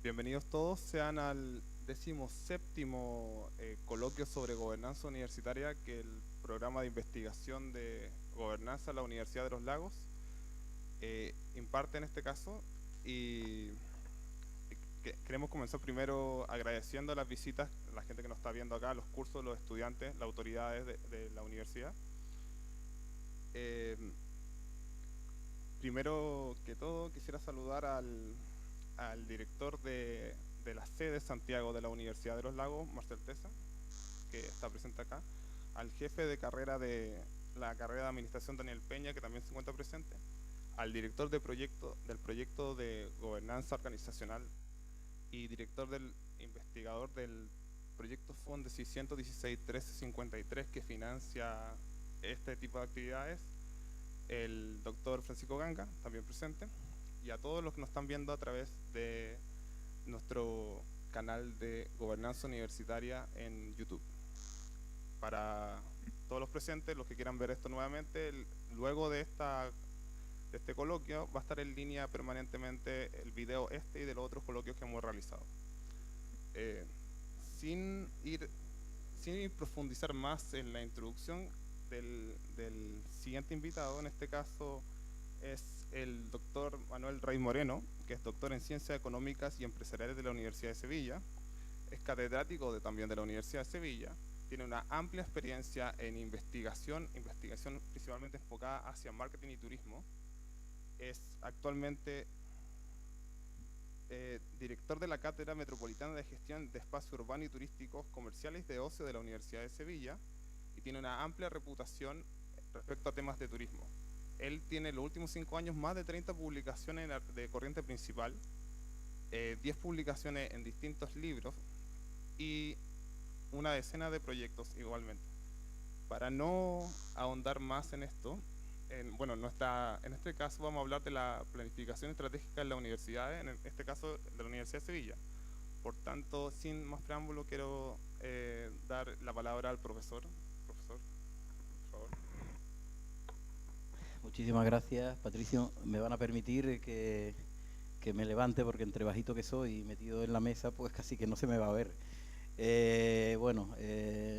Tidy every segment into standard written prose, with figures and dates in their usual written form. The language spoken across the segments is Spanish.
Bienvenidos todos, sean al 17º coloquio sobre gobernanza universitaria que el programa de investigación de gobernanza de la Universidad de los Lagos imparte en este caso. Y queremos comenzar primero agradeciendo las visitas, la gente que nos está viendo acá, los cursos, los estudiantes, las autoridades de la universidad. Primero que todo quisiera saludar al director de la sede Santiago de la Universidad de los Lagos, Marcel Tesa, que está presente acá, al jefe de carrera de la carrera de Administración, Daniel Peña, que también se encuentra presente, al director del proyecto de Gobernanza Organizacional y director del investigador del proyecto FONDE 616-1353, que financia este tipo de actividades, el doctor Francisco Ganga, también presente, y a todos los que nos están viendo a través de nuestro canal de Gobernanza Universitaria en YouTube. Para todos los presentes, los que quieran ver esto nuevamente, luego de este coloquio va a estar en línea permanentemente el video y de los otros coloquios que hemos realizado. Sin profundizar más en la introducción del siguiente invitado, en este caso es el doctor Manuel Rey Moreno, que es doctor en Ciencias Económicas y Empresariales de la Universidad de Sevilla, es catedrático también de la Universidad de Sevilla, tiene una amplia experiencia en investigación principalmente enfocada hacia marketing y turismo, es actualmente director de la Cátedra Metropolitana de Gestión de Espacios Urbanos y Turísticos Comerciales de Ocio de la Universidad de Sevilla y tiene una amplia reputación respecto a temas de turismo. Él tiene en los últimos 5 años más de 30 publicaciones de corriente principal, 10 publicaciones en distintos libros y una decena de proyectos igualmente. Para no ahondar más en esto, en este caso vamos a hablar de la planificación estratégica en las universidades, en este caso de la Universidad de Sevilla. Por tanto, sin más preámbulo, quiero dar la palabra al profesor. Profesor, por favor. Muchísimas gracias, Patricio. Me van a permitir que me levante porque entre bajito que soy y metido en la mesa, pues casi que no se me va a ver.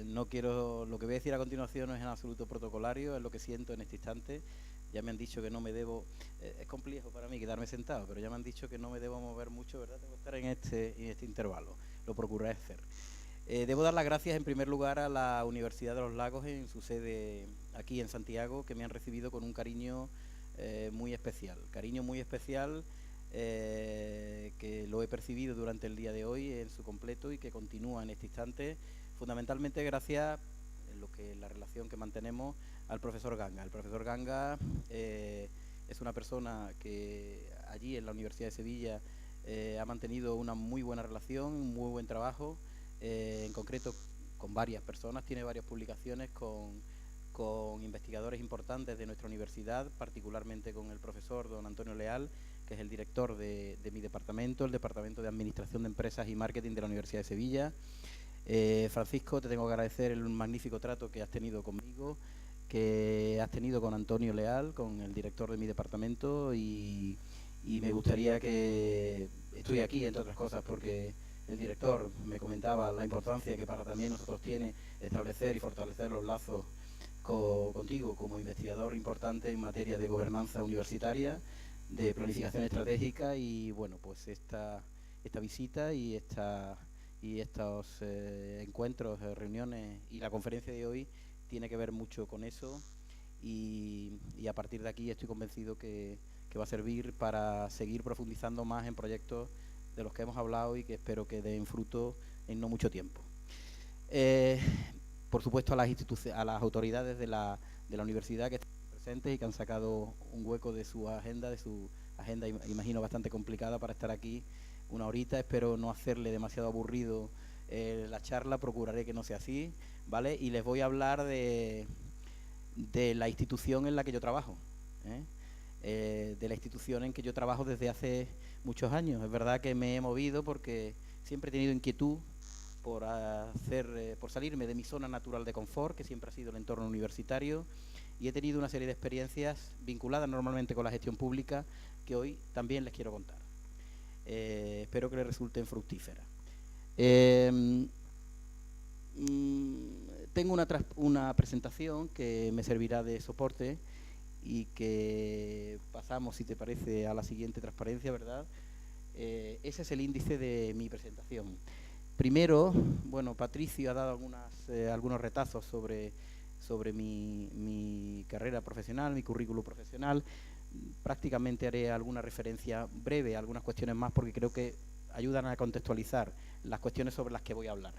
No quiero, lo que voy a decir a continuación no es en absoluto protocolario, es lo que siento en este instante. Ya me han dicho que no me debo, es complejo para mí quedarme sentado, pero ya me han dicho que no me debo mover mucho, ¿verdad? Tengo que estar en este intervalo, lo procuraré hacer. Debo dar las gracias en primer lugar a la Universidad de los Lagos en su sede aquí en Santiago, que me han recibido con un cariño muy especial. Cariño muy especial que lo he percibido durante el día de hoy en su completo y que continúa en este instante, fundamentalmente gracias en la relación que mantenemos al profesor Ganga. El profesor Ganga es una persona que allí en la Universidad de Sevilla ha mantenido una muy buena relación, un muy buen trabajo, en concreto con varias personas, tiene varias publicaciones con investigadores importantes de nuestra universidad, particularmente con el profesor don Antonio Leal, que es el director de mi departamento, el Departamento de Administración de Empresas y Marketing de la Universidad de Sevilla. Francisco, te tengo que agradecer el magnífico trato que has tenido conmigo, que has tenido con Antonio Leal, con el director de mi departamento, y me gustaría que estoy aquí, entre otras cosas, porque el director me comentaba la importancia que para también nosotros tiene establecer y fortalecer los lazos contigo como investigador importante en materia de gobernanza universitaria, de planificación estratégica, y bueno, pues esta visita y estos encuentros, reuniones y la conferencia de hoy tiene que ver mucho con eso, y a partir de aquí estoy convencido que va a servir para seguir profundizando más en proyectos de los que hemos hablado y que espero que den fruto en no mucho tiempo. Por supuesto a las autoridades de la universidad que están presentes y que han sacado un hueco de su agenda, imagino bastante complicada, para estar aquí una horita. Espero no hacerle demasiado aburrido la charla, procuraré que no sea así, ¿vale? Y les voy a hablar de la institución en la que yo trabajo, de la institución en que yo trabajo desde hace muchos años. Es verdad que me he movido porque siempre he tenido inquietud por salirme de mi zona natural de confort, que siempre ha sido el entorno universitario, y he tenido una serie de experiencias vinculadas normalmente con la gestión pública que hoy también les quiero contar. espero que les resulten fructíferas. Tengo una presentación que me servirá de soporte y que pasamos, si te parece, a la siguiente transparencia, ¿verdad? Ese es el índice de mi presentación. Primero, bueno, Patricio ha dado algunos retazos sobre mi carrera profesional, mi currículo profesional. Prácticamente haré alguna referencia breve a algunas cuestiones más porque creo que ayudan a contextualizar las cuestiones sobre las que voy a hablar.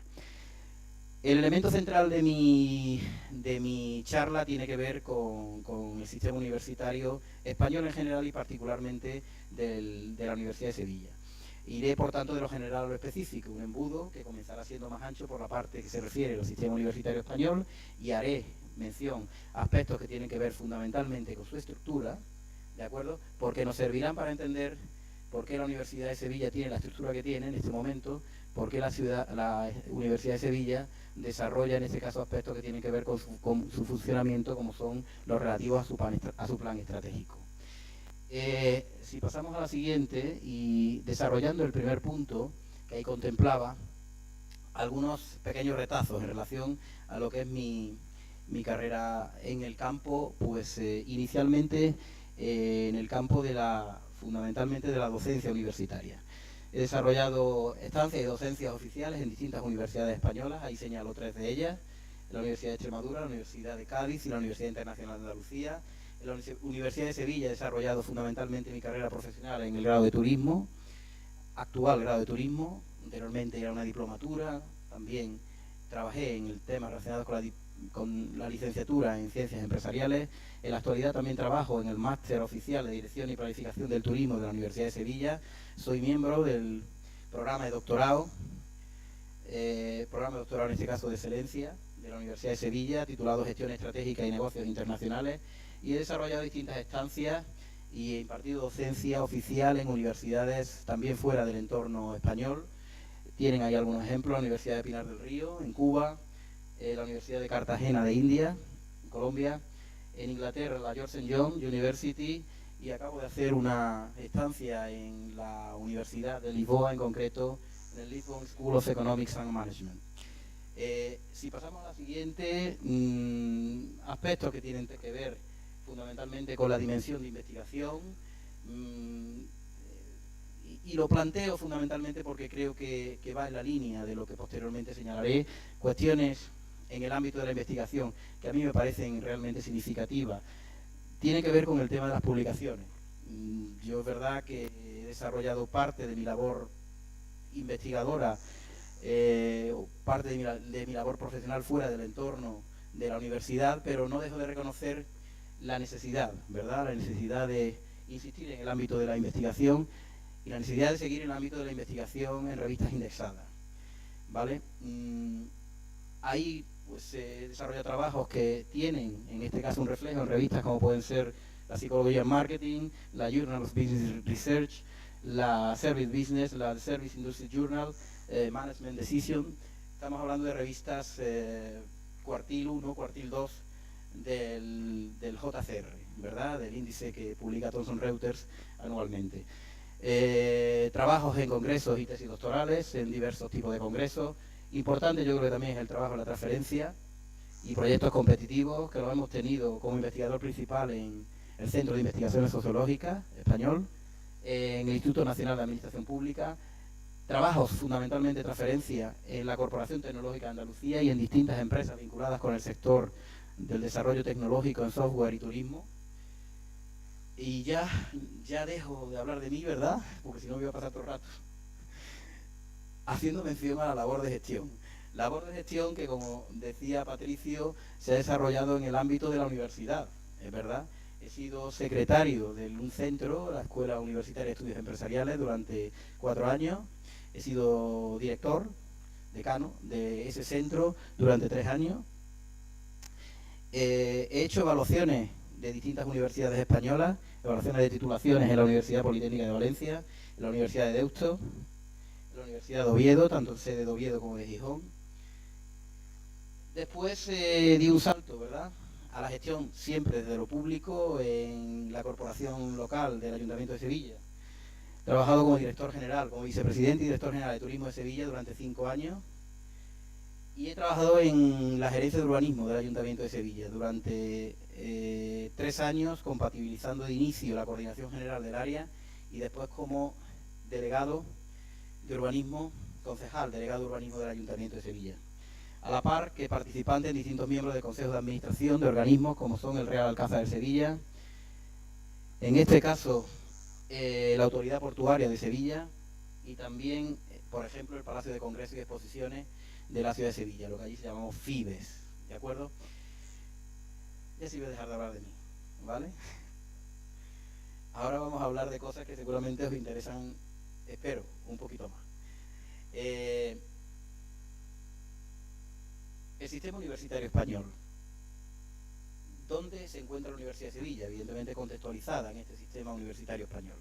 El elemento central de mi charla tiene que ver con el sistema universitario español en general y particularmente de la Universidad de Sevilla. Iré, por tanto, de lo general a lo específico, un embudo que comenzará siendo más ancho por la parte que se refiere al sistema universitario español y haré mención a aspectos que tienen que ver fundamentalmente con su estructura, ¿de acuerdo? Porque nos servirán para entender por qué la Universidad de Sevilla tiene la estructura que tiene en este momento, por qué la Universidad de Sevilla desarrolla en este caso aspectos que tienen que ver con su funcionamiento, como son los relativos a su plan estratégico. Si pasamos a la siguiente, y desarrollando el primer punto, que ahí contemplaba algunos pequeños retazos en relación a lo que es mi carrera en el campo, pues inicialmente en el campo fundamentalmente de la docencia universitaria. He desarrollado estancias y docencias oficiales en distintas universidades españolas, ahí señalo 3 de ellas: la Universidad de Extremadura, la Universidad de Cádiz y la Universidad Internacional de Andalucía. En la Universidad de Sevilla he desarrollado fundamentalmente mi carrera profesional en el grado de turismo, actual grado de turismo. Anteriormente era una diplomatura, también trabajé en el tema relacionado con la licenciatura en Ciencias Empresariales. En la actualidad también trabajo en el Máster Oficial de Dirección y Planificación del Turismo de la Universidad de Sevilla. Soy miembro del programa de doctorado en este caso de excelencia de la Universidad de Sevilla, titulado Gestión Estratégica y Negocios Internacionales, y he desarrollado distintas estancias y he impartido docencia oficial en universidades también fuera del entorno español. Tienen ahí algunos ejemplos: la Universidad de Pinar del Río, en Cuba, la Universidad de Cartagena de India, en Colombia, en Inglaterra, la George St. John University, y acabo de hacer una estancia en la Universidad de Lisboa, en concreto, en el Lisbon School of Economics and Management. Si pasamos a la siguiente, aspectos que tienen que ver fundamentalmente con la dimensión de investigación, y lo planteo fundamentalmente porque creo que va en la línea de lo que posteriormente señalaré, cuestiones en el ámbito de la investigación que a mí me parecen realmente significativas. Tiene que ver con el tema de las publicaciones. Yo es verdad que he desarrollado parte de mi labor investigadora, parte de mi labor profesional fuera del entorno de la universidad, pero no dejo de reconocer la necesidad, ¿verdad? La necesidad de insistir en el ámbito de la investigación y la necesidad de seguir en el ámbito de la investigación en revistas indexadas, ¿vale? Ahí pues se desarrolla trabajos que tienen, en este caso, un reflejo en revistas como pueden ser la Psicología en Marketing, la Journal of Business Research, la Service Business, la Service Industry Journal, Management Decision. Estamos hablando de revistas cuartil 1, cuartil 2 del JCR, ¿verdad? Del índice que publica Thomson Reuters anualmente. Trabajos en congresos y tesis doctorales, en diversos tipos de congresos. Importante, yo creo que también es el trabajo en la transferencia y proyectos competitivos, que lo hemos tenido como investigador principal en el Centro de Investigaciones Sociológicas español, en el Instituto Nacional de Administración Pública, trabajos fundamentalmente de transferencia en la Corporación Tecnológica de Andalucía y en distintas empresas vinculadas con el sector del desarrollo tecnológico en software y turismo. Y ya dejo de hablar de mí, ¿verdad? Porque si no me voy a pasar todo el rato. Haciendo mención a la labor de gestión. Labor de gestión que, como decía Patricio, se ha desarrollado en el ámbito de la universidad, es verdad. He sido secretario de un centro, la Escuela Universitaria de Estudios Empresariales, durante 4 años. He sido director, decano de ese centro durante 3 años. He hecho evaluaciones de distintas universidades españolas, evaluaciones de titulaciones en la Universidad Politécnica de Valencia, en la Universidad de Deusto, en la Universidad de Oviedo, tanto en sede de Oviedo como de Gijón. Después di un salto, ¿verdad?, a la gestión siempre desde lo público en la corporación local del Ayuntamiento de Sevilla. He trabajado como director general, como vicepresidente y director general de Turismo de Sevilla durante 5 años. Y he trabajado en la gerencia de urbanismo del Ayuntamiento de Sevilla durante 3 años, compatibilizando de inicio la coordinación general del área y después como delegado de urbanismo, concejal, delegado de urbanismo del Ayuntamiento de Sevilla. A la par que participante en distintos miembros del Consejo de Administración de organismos como son el Real Alcázar de Sevilla, en este caso la Autoridad Portuaria de Sevilla y también, por ejemplo, el Palacio de Congresos y Exposiciones de la ciudad de Sevilla, lo que allí se llamamos FIBES, ¿de acuerdo? Ya sí voy a dejar de hablar de mí, ¿vale? Ahora vamos a hablar de cosas que seguramente os interesan, espero, un poquito más. El sistema universitario español. ¿Dónde se encuentra la Universidad de Sevilla? Evidentemente contextualizada en este sistema universitario español.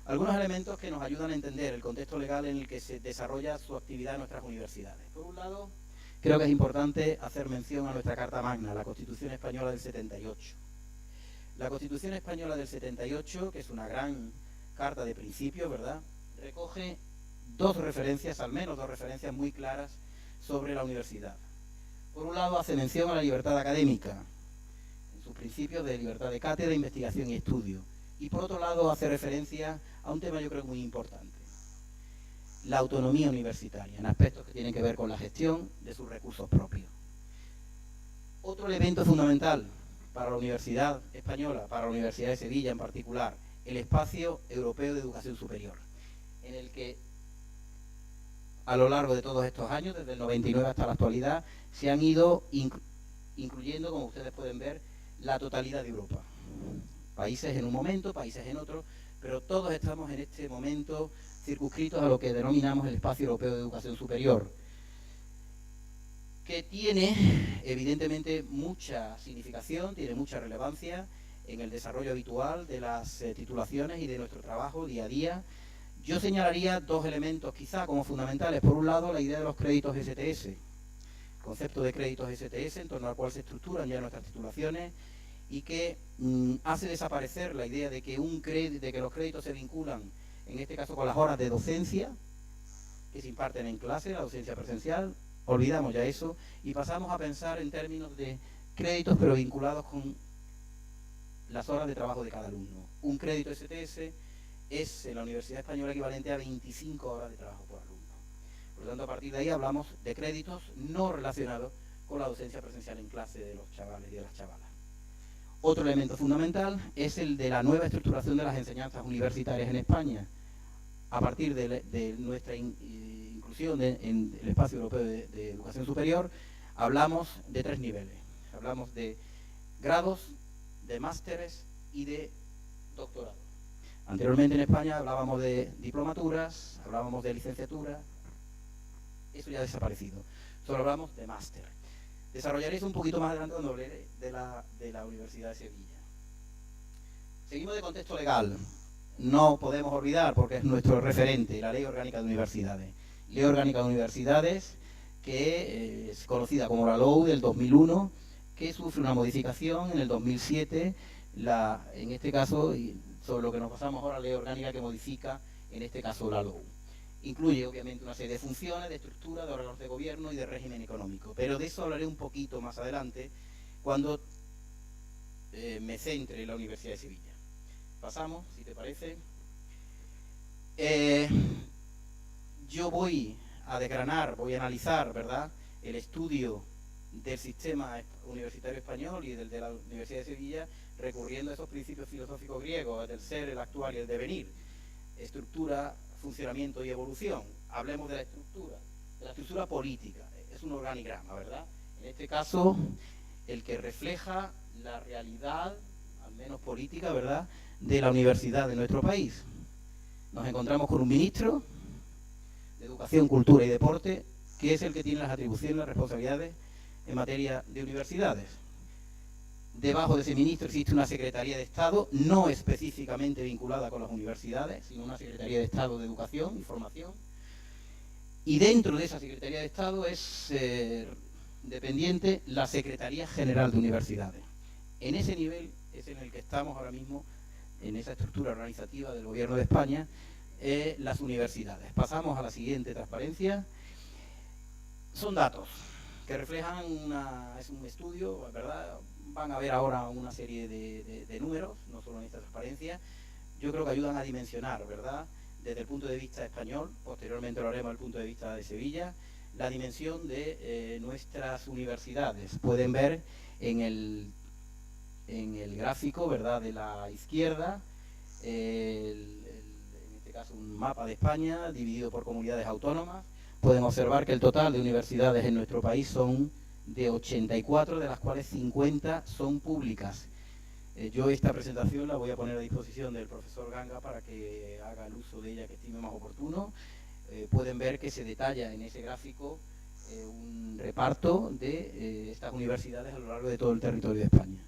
Algunos elementos que nos ayudan a entender el contexto legal en el que se desarrolla su actividad en nuestras universidades. Por un lado, creo que es importante hacer mención a nuestra Carta Magna, la Constitución Española del 78. La Constitución Española del 78, que es una gran carta de principios, ¿verdad?, recoge al menos dos referencias muy claras sobre la universidad. Por un lado, hace mención a la libertad académica, en sus principios de libertad de cátedra, investigación y estudio. Y por otro lado, hace referencia a un tema yo creo muy importante, la autonomía universitaria, en aspectos que tienen que ver con la gestión de sus recursos propios. Otro elemento fundamental para la Universidad Española, para la Universidad de Sevilla en particular, el Espacio Europeo de Educación Superior, en el que a lo largo de todos estos años, desde el 99 hasta la actualidad, se han ido incluyendo, como ustedes pueden ver, la totalidad de Europa. Países en un momento, países en otro, pero todos estamos en este momento circunscritos a lo que denominamos el Espacio Europeo de Educación Superior, que tiene evidentemente mucha significación, tiene mucha relevancia en el desarrollo habitual de las titulaciones y de nuestro trabajo día a día. Yo señalaría dos elementos quizá como fundamentales. Por un lado, la idea de los créditos STS, concepto de créditos STS en torno al cual se estructuran ya nuestras titulaciones y que hace desaparecer la idea de que los créditos se vinculan, en este caso con las horas de docencia que se imparten en clase, la docencia presencial. Olvidamos ya eso y pasamos a pensar en términos de créditos pero vinculados con las horas de trabajo de cada alumno. Un crédito STS es en la Universidad Española equivalente a 25 horas de trabajo por alumno. Por lo tanto, a partir de ahí hablamos de créditos no relacionados con la docencia presencial en clase de los chavales y de las chavalas. Otro elemento fundamental es el de la nueva estructuración de las enseñanzas universitarias en España. A partir de nuestra inclusión en el Espacio Europeo de Educación Superior, hablamos de 3 niveles. Hablamos de grados, de másteres y de doctorado. Anteriormente en España hablábamos de diplomaturas, hablábamos de licenciatura, eso ya ha desaparecido. Solo hablamos de máster. Desarrollaré eso un poquito más adelante cuando hablé de la Universidad de Sevilla. Seguimos de contexto legal. No podemos olvidar, porque es nuestro referente, la Ley Orgánica de Universidades. Ley Orgánica de Universidades, que es conocida como la LOU del 2001, que sufre una modificación en el 2007, en este caso, sobre lo que nos pasamos ahora, la Ley Orgánica que modifica, en este caso, la LOU. Incluye, obviamente, una serie de funciones, de estructura, de órganos de gobierno y de régimen económico. Pero de eso hablaré un poquito más adelante, cuando me centre en la Universidad de Sevilla. Pasamos, si te parece. Yo voy a desgranar, voy a analizar, ¿verdad?, el estudio del sistema universitario español y del de la Universidad de Sevilla, recurriendo a esos principios filosóficos griegos, del ser, el actual y el devenir. Estructura, funcionamiento y evolución. Hablemos de la estructura política. Es un organigrama, ¿verdad? En este caso, el que refleja la realidad, al menos política, ¿verdad?, de la universidad de nuestro país. Nos encontramos con un ministro de Educación, Cultura y Deporte, que es el que tiene las atribuciones, las responsabilidades en materia de universidades. Debajo de ese ministro existe una Secretaría de Estado, no específicamente vinculada con las universidades, sino una Secretaría de Estado de Educación y Formación. Y dentro de esa Secretaría de Estado es dependiente la Secretaría General de Universidades. En ese nivel es en el que estamos ahora mismo, en esa estructura organizativa del Gobierno de España, las universidades. Pasamos a la siguiente transparencia. Son datos que reflejan es un estudio, ¿verdad? Van a ver ahora una serie de números, no solo en esta transparencia. Yo creo que ayudan a dimensionar, ¿verdad?, desde el punto de vista español, posteriormente lo haremos desde el punto de vista de Sevilla, la dimensión de nuestras universidades. Pueden ver en el gráfico, ¿verdad?, de la izquierda, en este caso un mapa de España dividido por comunidades autónomas. Pueden observar que el total de universidades en nuestro país son de 84, de las cuales 50 son públicas. Yo esta presentación la voy a poner a disposición del profesor Ganga para que haga el uso de ella que estime más oportuno. Pueden ver que se detalla en ese gráfico un reparto de estas universidades a lo largo de todo el territorio de España.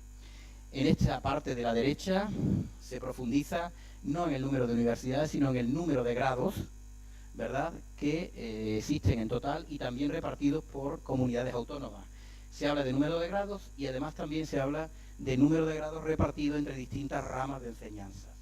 En esta parte de la derecha se profundiza no en el número de universidades, sino en el número de grados, ¿verdad?, que existen en total y también repartidos por comunidades autónomas. Se habla de número de grados y además también se habla de número de grados repartidos entre distintas ramas de enseñanza.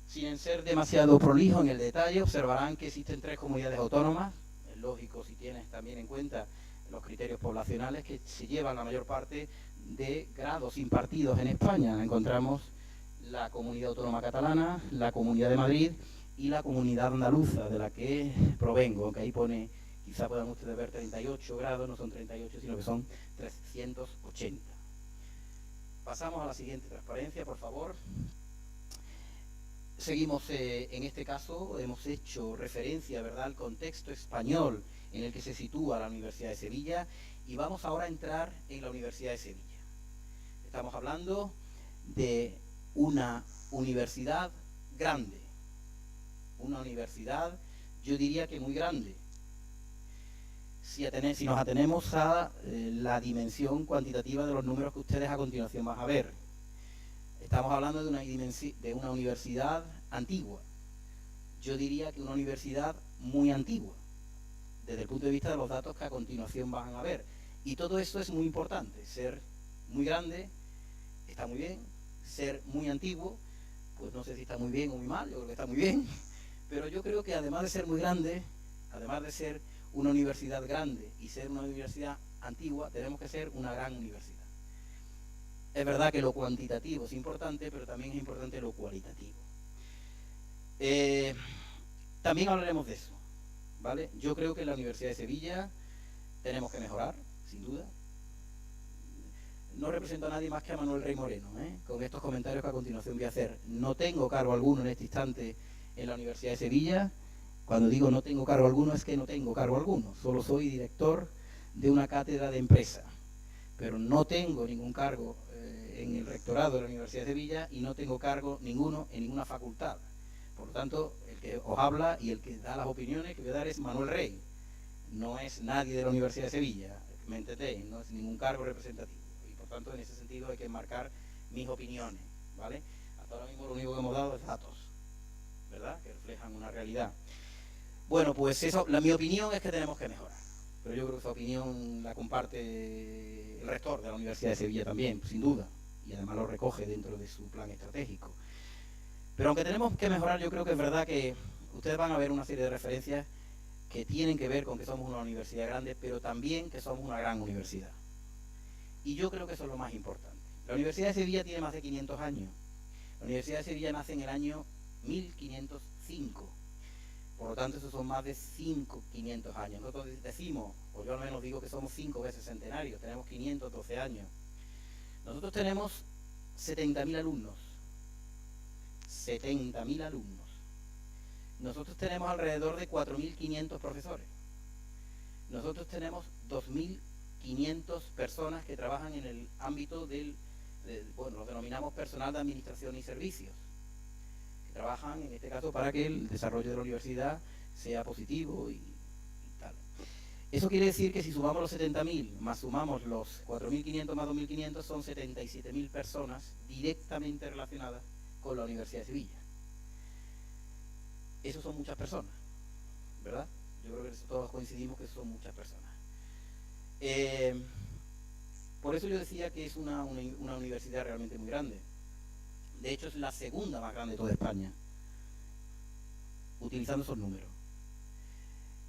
Sin ser demasiado prolijo en el detalle, observarán que existen 3 comunidades autónomas. Es lógico si tienes también en cuenta los criterios poblacionales que se llevan la mayor parte de grados impartidos en España. Encontramos la Comunidad Autónoma Catalana, la Comunidad de Madrid y la Comunidad Andaluza, de la que provengo, aunque ahí pone, quizá puedan ustedes ver 38 grados, no son 38, sino que son 380. Pasamos a la siguiente transparencia, por favor. Seguimos, en este caso, hemos hecho referencia, ¿verdad?, al contexto español en el que se sitúa la Universidad de Sevilla, y vamos ahora a entrar en la Universidad de Sevilla. Estamos hablando de una universidad grande, una universidad, yo diría que muy grande, si nos atenemos a la dimensión cuantitativa de los números que ustedes a continuación van a ver. Estamos hablando de una universidad antigua, yo diría que una universidad muy antigua, desde el punto de vista de los datos que a continuación van a ver. Y todo esto es muy importante. Ser muy grande está muy bien, ser muy antiguo, pues no sé si está muy bien o muy mal, yo creo que está muy bien, pero yo creo que además de ser muy grande, además de ser una universidad grande y ser una universidad antigua, tenemos que ser una gran universidad. Es verdad que lo cuantitativo es importante, pero también es importante lo cualitativo. También hablaremos de eso, ¿vale? Yo creo que en la Universidad de Sevilla tenemos que mejorar, sin duda. No represento a nadie más que a Manuel Rey Moreno, con estos comentarios que a continuación voy a hacer. No tengo cargo alguno en este instante en la Universidad de Sevilla. Cuando digo no tengo cargo alguno, es que no tengo cargo alguno. Solo soy director de una cátedra de empresa. Pero no tengo ningún cargo en el rectorado de la Universidad de Sevilla y no tengo cargo ninguno en ninguna facultad. Por lo tanto, el que os habla y el que da las opiniones que voy a dar es Manuel Rey. No es nadie de la Universidad de Sevilla, me entendéis, no es ningún cargo representativo. Y por tanto, en ese sentido hay que marcar mis opiniones, ¿vale? Hasta ahora mismo lo único que hemos dado es datos, ¿verdad?, que reflejan una realidad. Bueno, pues eso, mi opinión es que tenemos que mejorar. Pero yo creo que esa opinión la comparte el rector de la Universidad de Sevilla también, sin duda, y además lo recoge dentro de su plan estratégico. Pero aunque tenemos que mejorar, yo creo que es verdad que ustedes van a ver una serie de referencias que tienen que ver con que somos una universidad grande, pero también que somos una gran universidad. Y yo creo que eso es lo más importante. La Universidad de Sevilla tiene más de 500 años. La Universidad de Sevilla nace en el año 1505. Por lo tanto, esos son más de 500 años. Nosotros decimos, o yo al menos digo que somos 5 veces centenarios, tenemos 512 años. Nosotros tenemos 70.000 alumnos. 70.000 alumnos. Nosotros tenemos alrededor de 4.500 profesores. Nosotros tenemos 2.500 personas que trabajan en el ámbito bueno, lo denominamos personal de administración y servicios. Trabajan en este caso para que el desarrollo de la universidad sea positivo y tal. Eso quiere decir que si sumamos los 70.000 más sumamos los 4.500 más 2.500 son 77.000 personas directamente relacionadas con la Universidad de Sevilla. Eso son muchas personas, ¿verdad? Yo creo que todos coincidimos que son muchas personas. Por eso yo decía que es una universidad realmente muy grande. De hecho, es la segunda más grande de toda España. utilizando esos números.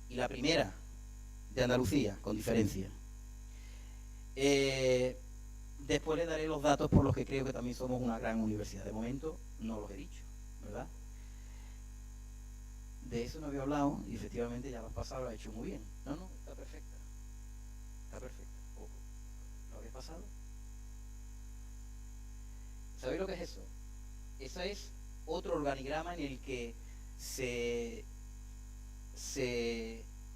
Y la primera, de Andalucía, con diferencia. Después le daré los datos por los que creo que también somos una gran universidad. De momento no los he dicho, ¿verdad? De eso no había hablado y efectivamente ya lo has pasado, lo has hecho muy bien. No, está perfecta. Está perfecta. ¿Lo habéis pasado? ¿Sabéis lo que es eso? Eso es otro organigrama en el que se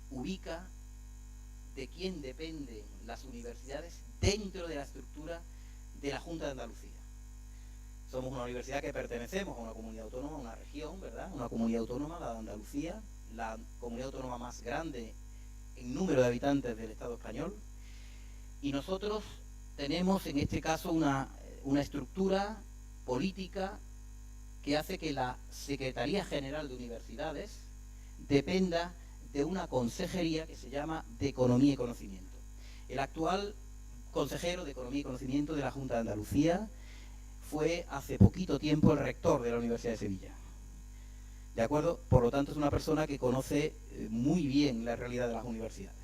ubica de quién dependen las universidades dentro de la estructura de la Junta de Andalucía. Somos una universidad que pertenecemos a una comunidad autónoma, una región, ¿verdad? Una comunidad autónoma, la de Andalucía, la comunidad autónoma más grande en número de habitantes del Estado español. Y nosotros tenemos en este caso una estructura política que hace que la Secretaría General de Universidades dependa de una consejería que se llama de Economía y Conocimiento. El actual consejero de Economía y Conocimiento de la Junta de Andalucía fue hace poquito tiempo el rector de la Universidad de Sevilla. ¿De acuerdo? Por lo tanto, es una persona que conoce muy bien la realidad de las universidades.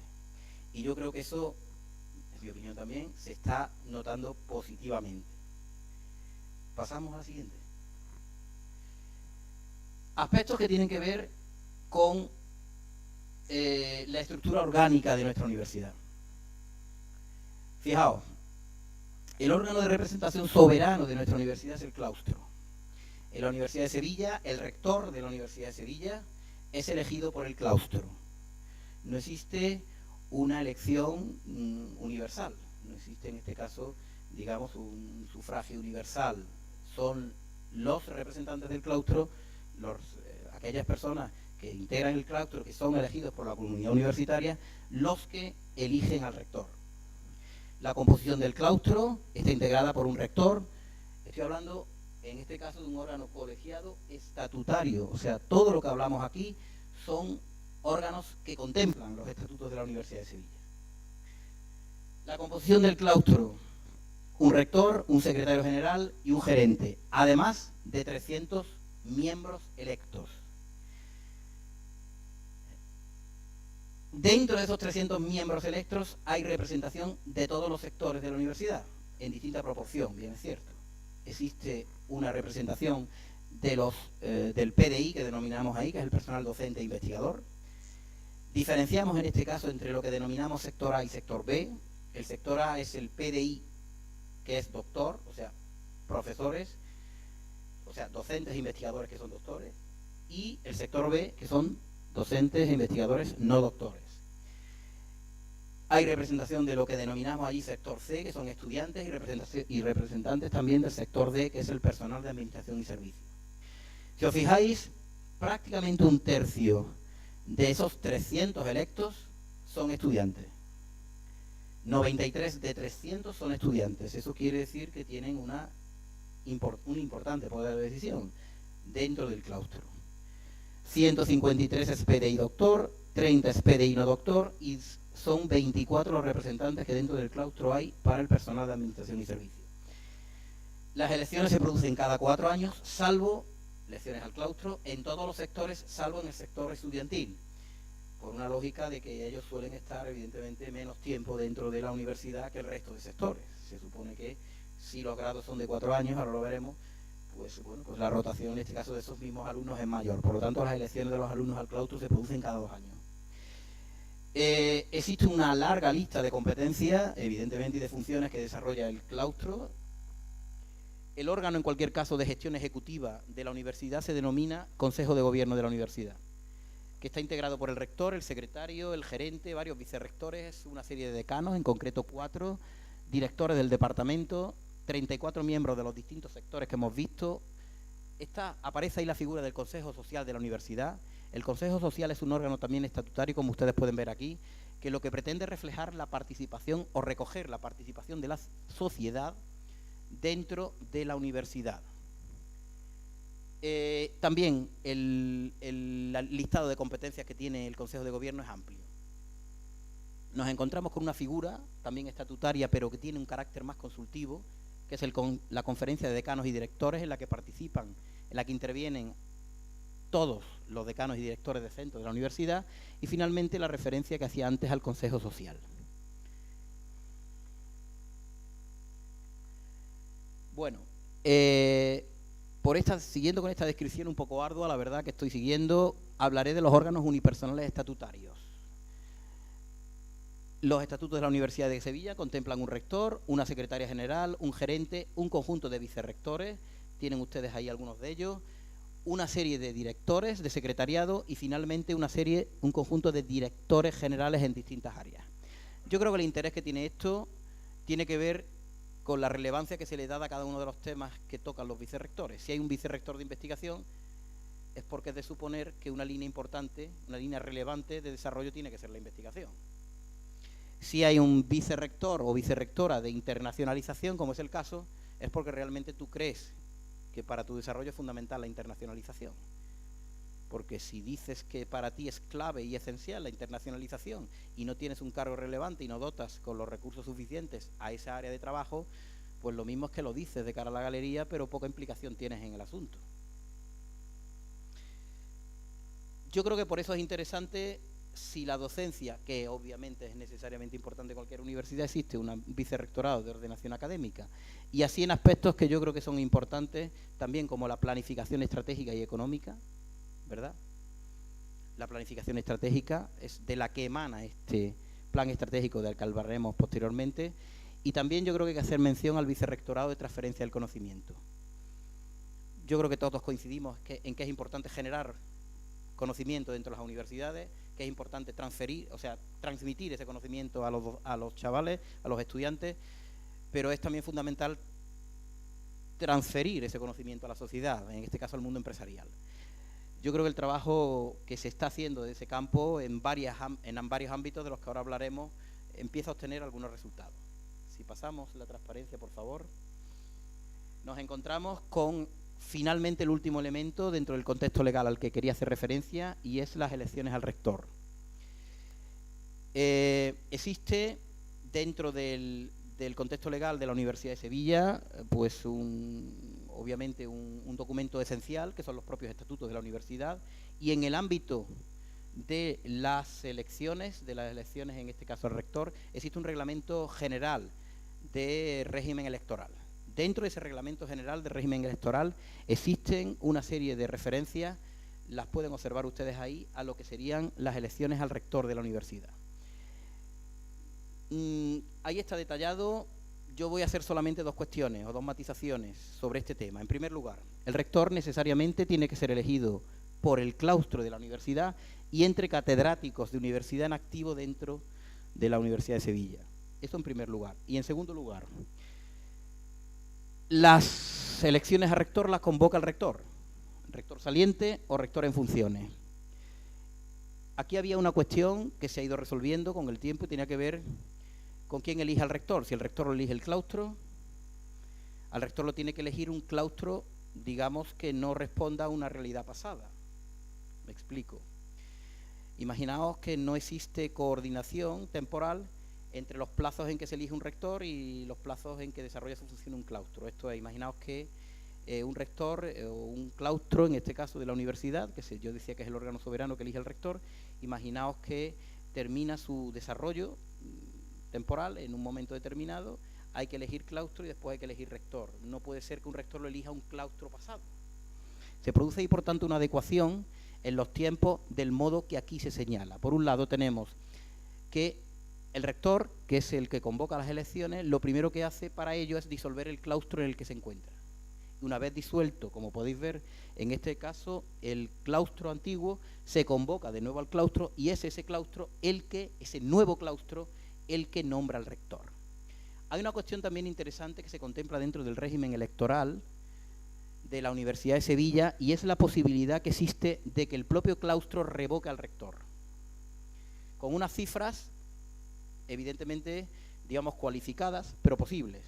Y yo creo que eso, en mi opinión también, se está notando positivamente. Pasamos a la siguiente. Aspectos que tienen que ver con la estructura orgánica de nuestra universidad. Fijaos, el órgano de representación soberano de nuestra universidad es el claustro. En la Universidad de Sevilla, el rector de la Universidad de Sevilla es elegido por el claustro. No existe una elección universal, no existe en este caso, digamos, un sufragio universal. Son los representantes del claustro, aquellas personas que integran el claustro, que son elegidos por la comunidad universitaria, los que eligen al rector. La composición del claustro está integrada por un rector. Estoy hablando, en este caso, de un órgano colegiado estatutario. O sea, todo lo que hablamos aquí son órganos que contemplan los estatutos de la Universidad de Sevilla. La composición del claustro: un rector, un secretario general y un gerente, además de 300 miembros electos. Dentro de esos 300 miembros electos hay representación de todos los sectores de la universidad, en distinta proporción, bien es cierto. Existe una representación de del PDI, que denominamos ahí, que es el personal docente e investigador. Diferenciamos en este caso entre lo que denominamos sector A y sector B. El sector A es el PDI, que es doctor, o sea, profesores, o sea, docentes e investigadores que son doctores, y el sector B, que son docentes e investigadores no doctores. Hay representación de lo que denominamos allí sector C, que son estudiantes, y representantes también del sector D, que es el personal de administración y servicio. Si os fijáis, prácticamente un tercio de esos 300 electos son estudiantes. 93 de 300 son estudiantes. Eso quiere decir que tienen un importante poder de decisión dentro del claustro. 153 es PDI doctor, 30 es PDI no doctor, y son 24 los representantes que dentro del claustro hay para el personal de administración y servicio. Las elecciones se producen cada 4 años, salvo elecciones al claustro, en todos los sectores, salvo en el sector estudiantil, por una lógica de que ellos suelen estar evidentemente menos tiempo dentro de la universidad que el resto de sectores. Se supone que si los grados son de 4 años, ahora lo veremos, pues bueno, pues la rotación en este caso de esos mismos alumnos es mayor. Por lo tanto, las elecciones de los alumnos al claustro se producen cada 2 años. Existe una larga lista de competencias, evidentemente, y de funciones que desarrolla el claustro. El órgano, en cualquier caso, de gestión ejecutiva de la universidad se denomina Consejo de Gobierno de la Universidad, que está integrado por el rector, el secretario, el gerente, varios vicerrectores, una serie de decanos, en concreto 4, directores del departamento, 34 miembros de los distintos sectores que hemos visto. Aparece ahí la figura del Consejo Social de la Universidad. El Consejo Social es un órgano también estatutario, como ustedes pueden ver aquí, que lo que pretende es reflejar la participación o recoger la participación de la sociedad dentro de la universidad. También el listado de competencias que tiene el Consejo de Gobierno es amplio. Nos encontramos con una figura también estatutaria, pero que tiene un carácter más consultivo, que es la conferencia de decanos y directores, en la que participan, en la que intervienen todos los decanos y directores de centros de la universidad, y finalmente la referencia que hacía antes al Consejo Social. Bueno, siguiendo con esta descripción un poco ardua, la verdad que estoy siguiendo, hablaré de los órganos unipersonales estatutarios. Los estatutos de la Universidad de Sevilla contemplan un rector, una secretaria general, un gerente, un conjunto de vicerrectores, tienen ustedes ahí algunos de ellos, una serie de directores de secretariado y finalmente un conjunto de directores generales en distintas áreas. Yo creo que el interés que tiene esto tiene que ver con la relevancia que se le da a cada uno de los temas que tocan los vicerrectores. Si hay un vicerrector de investigación, es porque es de suponer que una línea importante, una línea relevante de desarrollo tiene que ser la investigación. Si hay un vicerrector o vicerrectora de internacionalización, como es el caso, es porque realmente tú crees que para tu desarrollo es fundamental la internacionalización. Porque si dices que para ti es clave y esencial la internacionalización y no tienes un cargo relevante y no dotas con los recursos suficientes a esa área de trabajo, pues lo mismo es que lo dices de cara a la galería, pero poca implicación tienes en el asunto. Yo creo que por eso es interesante, si la docencia, que obviamente es necesariamente importante en cualquier universidad, existe un vicerrectorado de ordenación académica, y así en aspectos que yo creo que son importantes también, como la planificación estratégica y económica, ¿verdad? La planificación estratégica es de la que emana este plan estratégico del que hablaremos posteriormente, y también yo creo que hay que hacer mención al vicerrectorado de transferencia del conocimiento. Yo creo que todos coincidimos en que es importante generar conocimiento dentro de las universidades, que es importante transmitir ese conocimiento a los chavales, a los estudiantes, pero es también fundamental transferir ese conocimiento a la sociedad, en este caso al mundo empresarial. Yo creo que el trabajo que se está haciendo de ese campo en varios ámbitos de los que ahora hablaremos empieza a obtener algunos resultados. Si pasamos la transparencia, por favor, nos encontramos con finalmente el último elemento dentro del contexto legal al que quería hacer referencia, y es las elecciones al rector. Existe dentro del contexto legal de la Universidad de Sevilla, pues obviamente un documento esencial, que son los propios estatutos de la universidad, y en el ámbito de las elecciones, en este caso al rector, existe un reglamento general de régimen electoral. Dentro de ese reglamento general de régimen electoral existen una serie de referencias, las pueden observar ustedes ahí, a lo que serían las elecciones al rector de la universidad. Ahí está detallado. Yo voy a hacer solamente dos cuestiones o dos matizaciones sobre este tema. En primer lugar, el rector necesariamente tiene que ser elegido por el claustro de la universidad y entre catedráticos de universidad en activo dentro de la Universidad de Sevilla. Esto en primer lugar. Y en segundo lugar, las elecciones a rector las convoca el rector saliente o rector en funciones. Aquí había una cuestión que se ha ido resolviendo con el tiempo y tenía que ver con quién elige al rector. Si el rector lo elige el claustro, al rector lo tiene que elegir un claustro, digamos, que no responda a una realidad pasada. Me explico. Imaginaos que no existe coordinación temporal entre los plazos en que se elige un rector y los plazos en que desarrolla su función un claustro. Esto es, imaginaos que un rector o un claustro, en este caso de la universidad, yo decía que es el órgano soberano que elige el rector, imaginaos que termina su desarrollo temporal en un momento determinado, hay que elegir claustro y después hay que elegir rector. No puede ser que un rector lo elija un claustro pasado. Se produce ahí, por tanto, una adecuación en los tiempos del modo que aquí se señala. Por un lado tenemos que el rector, que es el que convoca las elecciones, lo primero que hace para ello es disolver el claustro en el que se encuentra. Una vez disuelto, como podéis ver, en este caso, el claustro antiguo se convoca de nuevo al claustro y es ese claustro ese nuevo claustro, el que nombra al rector. Hay una cuestión también interesante que se contempla dentro del régimen electoral de la Universidad de Sevilla, y es la posibilidad que existe de que el propio claustro revoque al rector, con unas cifras evidentemente, digamos, cualificadas, pero posibles.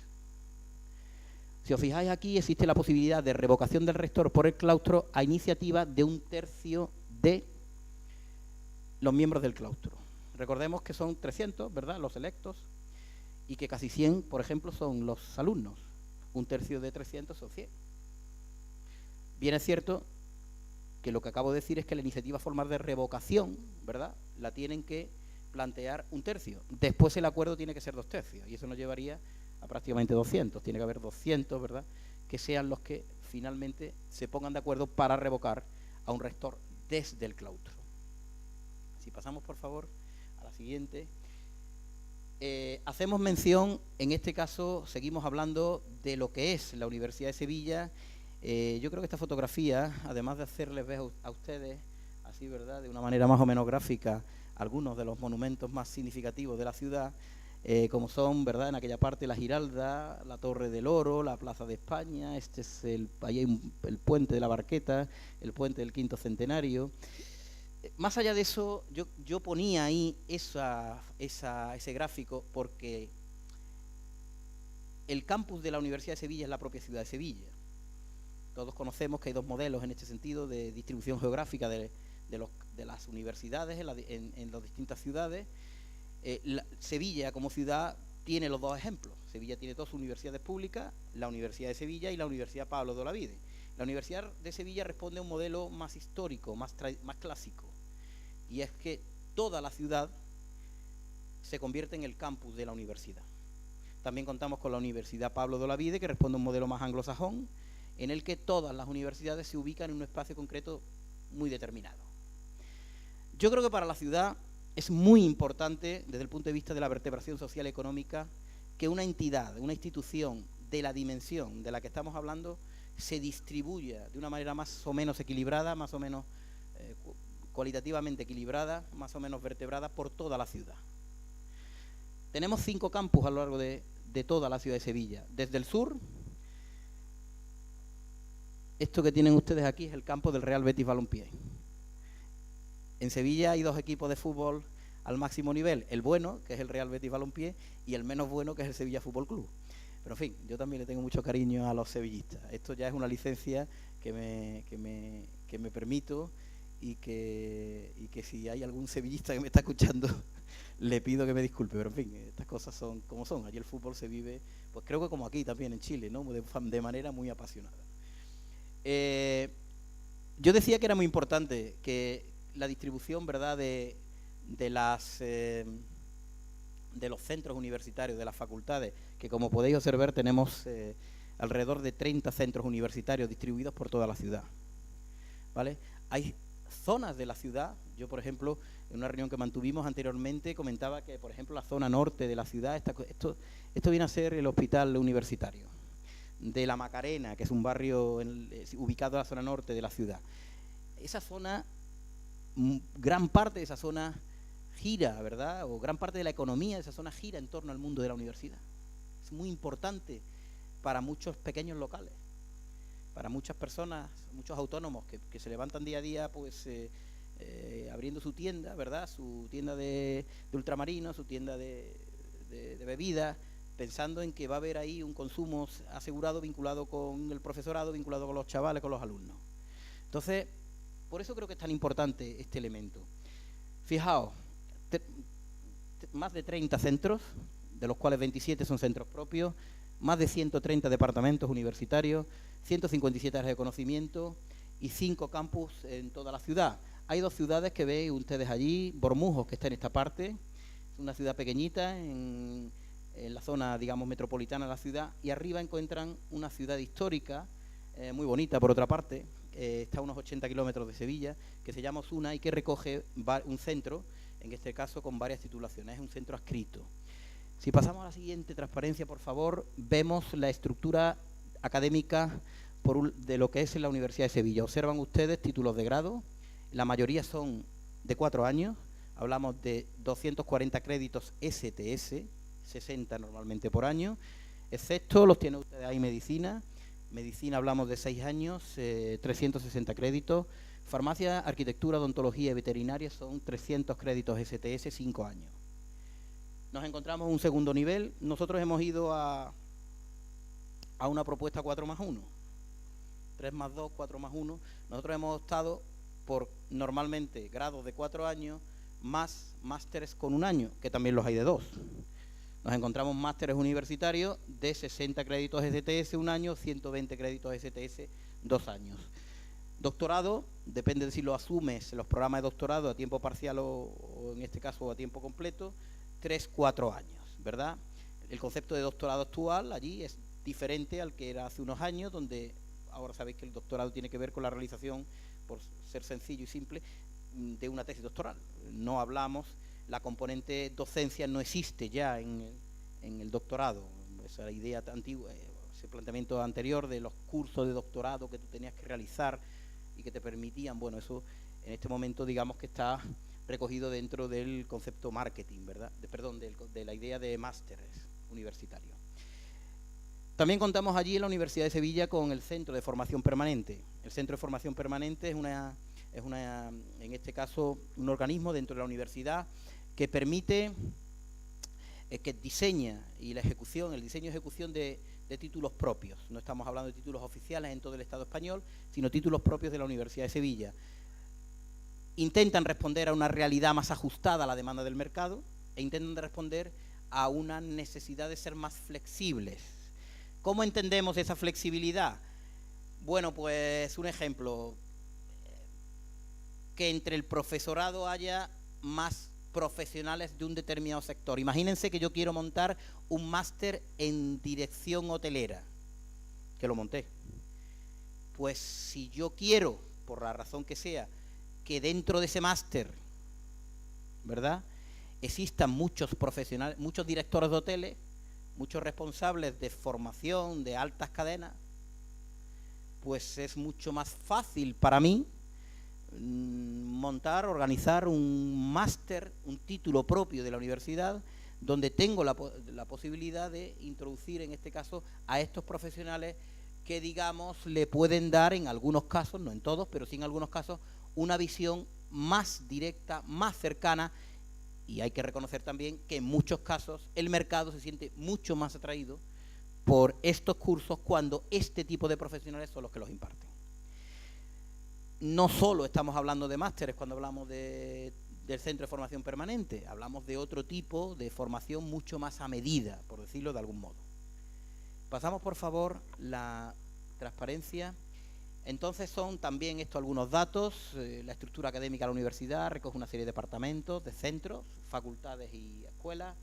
Si os fijáis aquí, existe la posibilidad de revocación del rector por el claustro a iniciativa de 1/3 de los miembros del claustro. Recordemos que son 300, ¿verdad?, los electos, y que casi 100, por ejemplo, son los alumnos. 1/3 de 300 son 100. Bien es cierto que lo que acabo de decir es que la iniciativa formal de revocación, ¿verdad?, la tienen que plantear 1/3. Después el acuerdo tiene que ser 2/3, y eso nos llevaría a prácticamente 200. Tiene que haber 200, ¿verdad?, que sean los que finalmente se pongan de acuerdo para revocar a un rector desde el claustro. Si pasamos, por favor, a la siguiente. Hacemos mención, en este caso, seguimos hablando de lo que es la Universidad de Sevilla. Yo creo que esta fotografía, además de hacerles ver a ustedes, así, ¿verdad?, de una manera más o menos gráfica, algunos de los monumentos más significativos de la ciudad, como son, ¿verdad?, en aquella parte la Giralda, la Torre del Oro, la Plaza de España, ahí hay el puente de la Barqueta, el puente del Quinto Centenario. Más allá de eso, yo ponía ahí ese gráfico porque el campus de la Universidad de Sevilla es la propia ciudad de Sevilla. Todos conocemos que hay dos modelos en este sentido de distribución geográfica de las universidades en las distintas ciudades. Sevilla como ciudad tiene los dos ejemplos. Sevilla tiene dos universidades públicas, la Universidad de Sevilla y la Universidad Pablo de Olavide. La Universidad de Sevilla responde a un modelo más histórico, más clásico, y es que toda la ciudad se convierte en el campus de la universidad. También contamos con la Universidad Pablo de Olavide, que responde a un modelo más anglosajón, en el que todas las universidades se ubican en un espacio concreto muy determinado. Yo creo que para la ciudad es muy importante, desde el punto de vista de la vertebración social y económica, que una entidad, una institución de la dimensión de la que estamos hablando se distribuya de una manera más o menos equilibrada, más o menos cualitativamente equilibrada, más o menos vertebrada por toda la ciudad. Tenemos 5 campus a lo largo de toda la ciudad de Sevilla. Desde el sur, esto que tienen ustedes aquí es el campo del Real Betis Balompié. En Sevilla hay 2 equipos de fútbol al máximo nivel, el bueno, que es el Real Betis Balompié, y el menos bueno, que es el Sevilla Fútbol Club. Pero en fin, yo también le tengo mucho cariño a los sevillistas. Esto ya es una licencia que me permito, y que si hay algún sevillista que me está escuchando, le pido que me disculpe. Pero en fin, estas cosas son como son. Allí el fútbol se vive, pues creo que como aquí también en Chile, ¿no?, de manera muy apasionada. Yo decía que era muy importante que la distribución, ¿verdad?, de los centros universitarios, de las facultades, que como podéis observar tenemos alrededor de 30 centros universitarios distribuidos por toda la ciudad, ¿vale? Hay zonas de la ciudad. Yo, por ejemplo, en una reunión que mantuvimos anteriormente, comentaba que, por ejemplo, la zona norte de la ciudad, esto viene a ser el hospital universitario de La Macarena, que es un barrio ubicado en la zona norte de la ciudad. Esa zona, gran parte de esa zona gira, ¿verdad?, o gran parte de la economía de esa zona gira en torno al mundo de la universidad. Es muy importante para muchos pequeños locales, para muchas personas, muchos autónomos que se levantan día a día, pues abriendo su tienda, ¿verdad?, su tienda de ultramarinos, su tienda de bebidas, pensando en que va a haber ahí un consumo asegurado, vinculado con el profesorado, vinculado con los chavales, con los alumnos. Entonces, por eso creo que es tan importante este elemento. Fijaos, más de 30 centros, de los cuales 27 son centros propios, más de 130 departamentos universitarios, 157 áreas de conocimiento y 5 campus en toda la ciudad. Hay 2 ciudades que veis ustedes allí, Bormujos, que está en esta parte, es una ciudad pequeñita en la zona, digamos, metropolitana de la ciudad, y arriba encuentran una ciudad histórica, muy bonita por otra parte, está a unos 80 kilómetros de Sevilla, que se llama Osuna y que recoge un centro, en este caso con varias titulaciones, es un centro adscrito. Si pasamos a la siguiente transparencia, por favor, vemos la estructura académica de lo que es la Universidad de Sevilla. Observan ustedes títulos de grado, la mayoría son de 4 años, hablamos de 240 créditos STS, 60 normalmente por año, excepto los tiene ustedes ahí medicina hablamos de 6 años, 360 créditos, farmacia, arquitectura, odontología y veterinaria son 300 créditos STS, 5 años. Nos encontramos en un segundo nivel. Nosotros hemos ido a una propuesta 4+1, 3+2, 4+1. Nosotros hemos optado por normalmente grados de 4 años más másteres con 1 año, que también los hay de 2. Nos encontramos másteres universitarios de 60 créditos STS 1 año, 120 créditos STS 2 años. Doctorado, depende de si lo asumes, los programas de doctorado a tiempo parcial o en este caso a tiempo completo, 3-4 años, ¿verdad? El concepto de doctorado actual allí es diferente al que era hace unos años, donde ahora sabéis que el doctorado tiene que ver con la realización, por ser sencillo y simple, de una tesis doctoral. No hablamos, la componente docencia no existe ya en el doctorado, esa idea antigua, ese planteamiento anterior de los cursos de doctorado que tú tenías que realizar y que te permitían, bueno, eso en este momento digamos que está recogido dentro del concepto marketing, ¿verdad? De la idea de másteres universitarios. También contamos allí en la Universidad de Sevilla con el Centro de Formación Permanente. El Centro de Formación Permanente es en este caso, un organismo dentro de la universidad que permite, que diseña y el diseño y ejecución de títulos propios. No estamos hablando de títulos oficiales en todo el Estado español, sino títulos propios de la Universidad de Sevilla. Intentan responder a una realidad más ajustada a la demanda del mercado e intentan responder a una necesidad de ser más flexibles. ¿Cómo entendemos esa flexibilidad? Bueno, pues un ejemplo, que entre el profesorado haya más profesionales de un determinado sector. Imagínense que yo quiero montar un máster en dirección hotelera, que lo monté. Pues si yo quiero, por la razón que sea, que dentro de ese máster, ¿verdad?, existan muchos profesionales, muchos directores de hoteles, muchos responsables de formación de altas cadenas, pues es mucho más fácil para mí organizar un máster, un título propio de la universidad, donde tengo la posibilidad de introducir, en este caso, a estos profesionales que, digamos, le pueden dar en algunos casos, no en todos, pero sí en algunos casos, una visión más directa, más cercana, y hay que reconocer también que en muchos casos el mercado se siente mucho más atraído por estos cursos cuando este tipo de profesionales son los que los imparten. No solo estamos hablando de másteres cuando hablamos del Centro de Formación Permanente, hablamos de otro tipo de formación mucho más a medida, por decirlo de algún modo. Pasamos, por favor, la transparencia. Entonces son también esto algunos datos. La estructura académica de la universidad recoge una serie de departamentos, de centros, facultades y escuelas.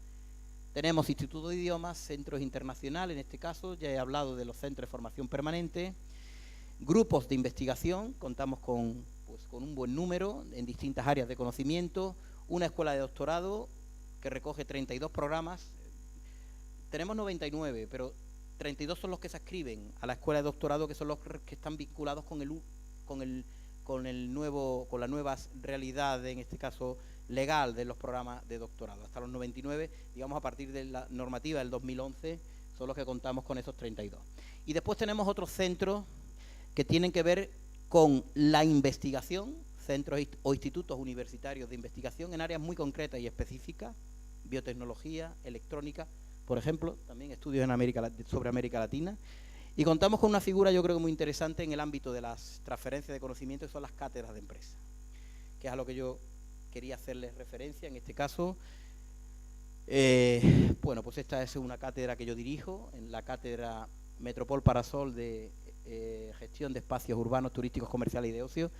Tenemos institutos de idiomas, centros internacionales, en este caso ya he hablado de los centros de formación permanente. Grupos de investigación, contamos con un buen número en distintas áreas de conocimiento. Una escuela de doctorado que recoge 32 programas. Tenemos 99, pero 32 son los que se adscriben a la escuela de doctorado, que son los que están vinculados con la nueva realidad, en este caso legal, de los programas de doctorado. Hasta los 99, digamos, a partir de la normativa del 2011, son los que contamos con esos 32. Y después tenemos otros centros que tienen que ver con la investigación, centros o institutos universitarios de investigación en áreas muy concretas y específicas, biotecnología, electrónica, por ejemplo, también estudios sobre América Latina. Y contamos con una figura, yo creo, muy interesante en el ámbito de las transferencias de conocimiento, que son las cátedras de empresa, que es a lo que yo quería hacerles referencia en este caso. Bueno, pues esta es una cátedra que yo dirijo, en la cátedra Metropol Parasol de Gestión de Espacios Urbanos, Turísticos, Comerciales y de Ocio.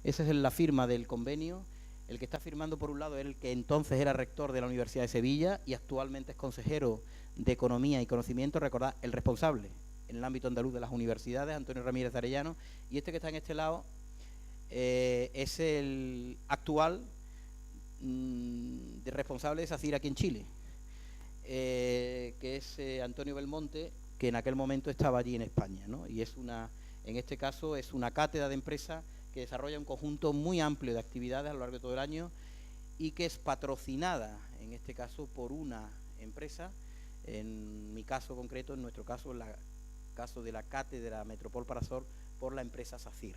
Esa es la firma del convenio. El que está firmando, por un lado, es el que entonces era rector de la Universidad de Sevilla y actualmente es consejero de Economía y Conocimiento. Recordad, el responsable en el ámbito andaluz de las universidades, Antonio Ramírez de Arellano, y este que está en este lado es el actual responsable de SACIR aquí en Chile, que es Antonio Belmonte, que en aquel momento estaba allí en España, ¿no? Y en este caso es una cátedra de empresa que desarrolla un conjunto muy amplio de actividades a lo largo de todo el año y que es patrocinada, en este caso, por una empresa. En mi caso concreto, en nuestro caso, en el caso de la cátedra Metropol Parasol, por la empresa SACIR.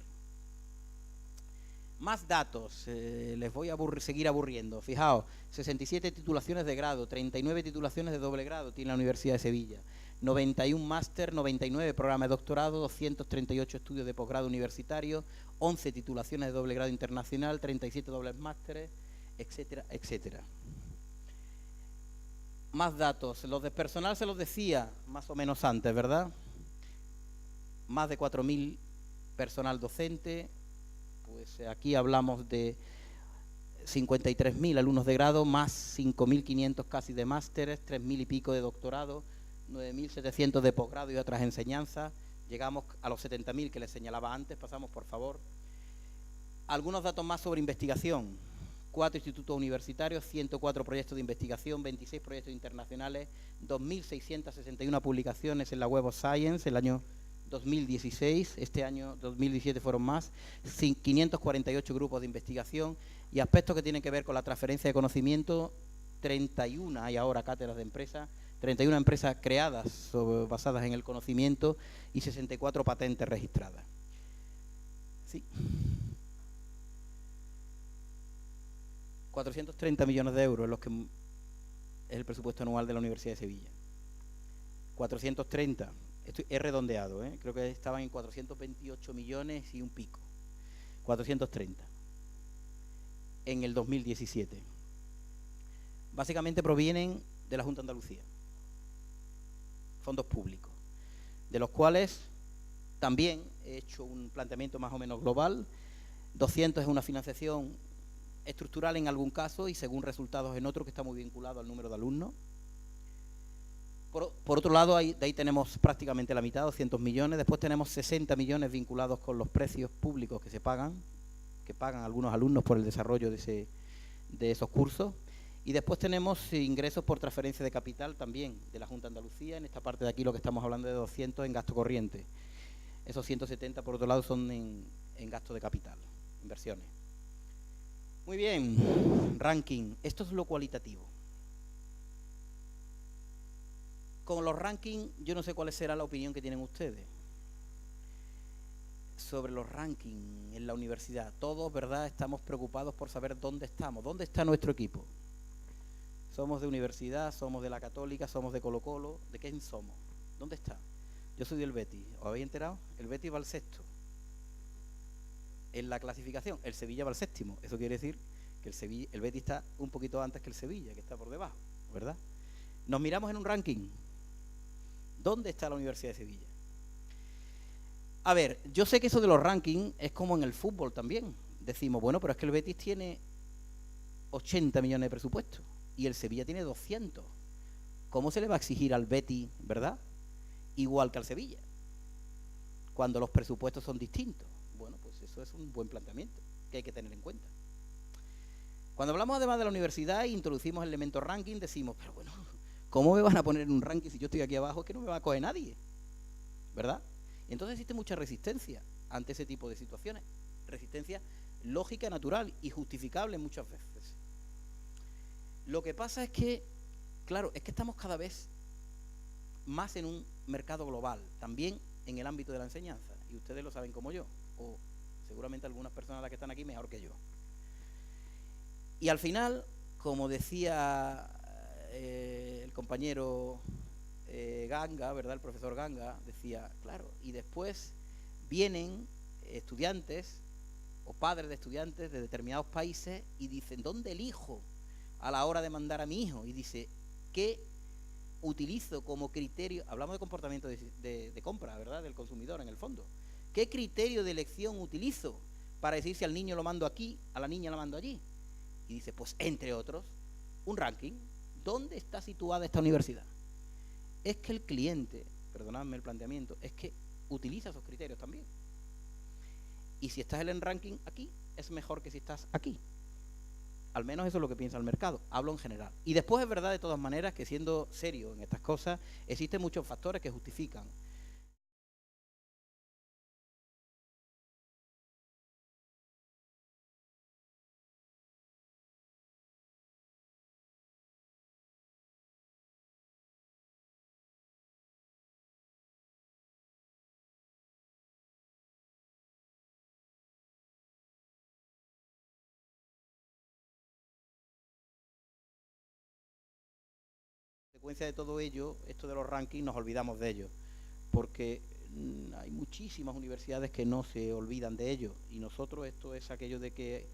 Más datos, les voy a seguir aburriendo. Fijaos, 67 titulaciones de grado, 39 titulaciones de doble grado tiene la Universidad de Sevilla, 91 máster, 99 programas de doctorado, 238 estudios de posgrado universitario, 11 titulaciones de doble grado internacional, 37 dobles másteres, etcétera, etcétera. Más datos, los de personal se los decía más o menos antes, ¿verdad? Más de 4.000 personal docente, Pues aquí hablamos de 53.000 alumnos de grado, más 5.500 casi de másteres, 3.000 y pico de doctorado, 9.700 de posgrado y otras enseñanzas. Llegamos a los 70.000 que les señalaba antes. Pasamos, por favor. Algunos datos más sobre investigación. 4 institutos universitarios, 104 proyectos de investigación, 26 proyectos internacionales, 2.661 publicaciones en la Web of Science el año 2016, este año 2017 fueron más, 548 grupos de investigación y aspectos que tienen que ver con la transferencia de conocimiento, 31 hay ahora cátedras de empresas, 31 empresas creadas basadas en el conocimiento y 64 patentes registradas. Sí. 430 millones de euros, los que es el presupuesto anual de la Universidad de Sevilla. 430, esto es redondeado, creo que estaban en 428 millones y un pico. 430 en el 2017. Básicamente provienen de la Junta de Andalucía, fondos públicos, de los cuales también he hecho un planteamiento más o menos global. 200 es una financiación estructural en algún caso y según resultados en otro, que está muy vinculado al número de alumnos. Por otro lado, de ahí tenemos prácticamente la mitad, 200 millones. Después tenemos 60 millones vinculados con los precios públicos que pagan algunos alumnos por el desarrollo de esos cursos. Y después tenemos ingresos por transferencia de capital también de la Junta de Andalucía. En esta parte de aquí lo que estamos hablando de 200 en gasto corriente. Esos 170 por otro lado son en gasto de capital, inversiones. Muy bien, ranking. Esto es lo cualitativo. Con los rankings, yo no sé cuál será la opinión que tienen ustedes sobre los rankings en la universidad. Todos, ¿verdad?, estamos preocupados por saber dónde estamos, dónde está nuestro equipo. Somos de universidad, somos de la Católica, somos de Colo Colo. ¿De quién somos? ¿Dónde está? Yo soy del Betis. ¿Os habéis enterado? El Betis va al sexto en la clasificación, el Sevilla va al séptimo. Eso quiere decir que el Betis está un poquito antes que el Sevilla, que está por debajo, ¿verdad? Nos miramos en un ranking. ¿Dónde está la Universidad de Sevilla? A ver, yo sé que eso de los rankings es como en el fútbol también. Decimos, bueno, pero es que el Betis tiene 80 millones de presupuesto y el Sevilla tiene 200. ¿Cómo se le va a exigir al Betis, verdad?, igual que al Sevilla, cuando los presupuestos son distintos? Bueno, pues eso es un buen planteamiento que hay que tener en cuenta. Cuando hablamos además de la universidad e introducimos el elemento ranking, decimos, pero bueno, ¿cómo me van a poner en un ranking si yo estoy aquí abajo? Es que no me va a coger nadie, ¿verdad? Entonces existe mucha resistencia ante ese tipo de situaciones. Resistencia lógica, natural y justificable muchas veces. Lo que pasa es que, claro, es que estamos cada vez más en un mercado global, también en el ámbito de la enseñanza, y ustedes lo saben como yo, o seguramente algunas personas que están aquí mejor que yo. Y al final, como decía el compañero Ganga, ¿verdad?, el profesor Ganga, decía, claro, y después vienen estudiantes o padres de estudiantes de determinados países y dicen, ¿dónde elijo a la hora de mandar a mi hijo? Y dice, ¿qué utilizo como criterio? Hablamos de comportamiento de compra, ¿verdad?, del consumidor en el fondo. ¿Qué criterio de elección utilizo para decir si al niño lo mando aquí, a la niña la mando allí? Y dice, pues entre otros, un ranking. ¿Dónde está situada esta universidad? Es que el cliente, perdonadme el planteamiento, es que utiliza esos criterios también. Y si estás en el ranking aquí, es mejor que si estás aquí. Al menos eso es lo que piensa el mercado, hablo en general. Y después es verdad de todas maneras que, siendo serio en estas cosas, existen muchos factores que justifican. Consecuencia de todo ello, esto de los rankings, nos olvidamos de ello, porque hay muchísimas universidades que no se olvidan de ello, y nosotros esto es aquello de que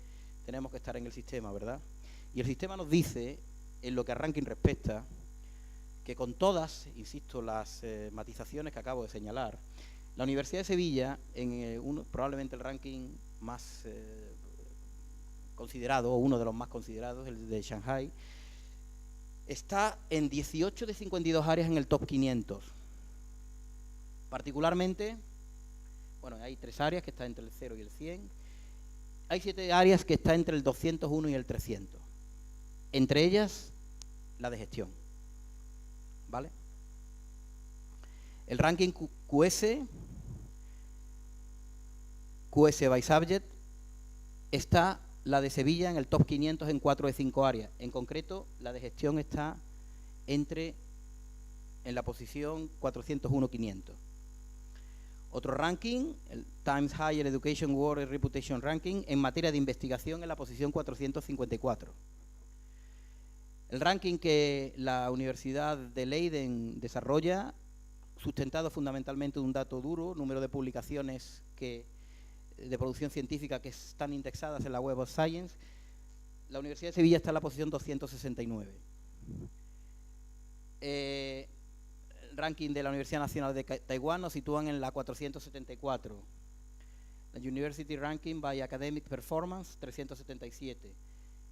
tenemos que estar en el sistema, ¿verdad? Y el sistema nos dice, en lo que a ranking respecta, que con todas, insisto, las matizaciones que acabo de señalar, la Universidad de Sevilla, en probablemente el ranking más considerado, o uno de los más considerados, el de Shanghai, está en 18 de 52 áreas en el top 500. Particularmente, bueno, hay 3 áreas que están entre el 0 y el 100. Hay 7 áreas que están entre el 201 y el 300. Entre ellas, la de gestión. ¿Vale? El ranking QS by Subject, está la de Sevilla en el top 500 en 4 de 5 áreas. En concreto, la de gestión está en la posición 401-500. Otro ranking, el Times Higher Education World Reputation Ranking, en materia de investigación en la posición 454. El ranking que la Universidad de Leiden desarrolla, sustentado fundamentalmente de un dato duro, número de publicaciones de producción científica que están indexadas en la Web of Science. La Universidad de Sevilla está en la posición 269. El ranking de la Universidad Nacional de Taiwán nos sitúan en la 474. La University Ranking by Academic Performance, 377.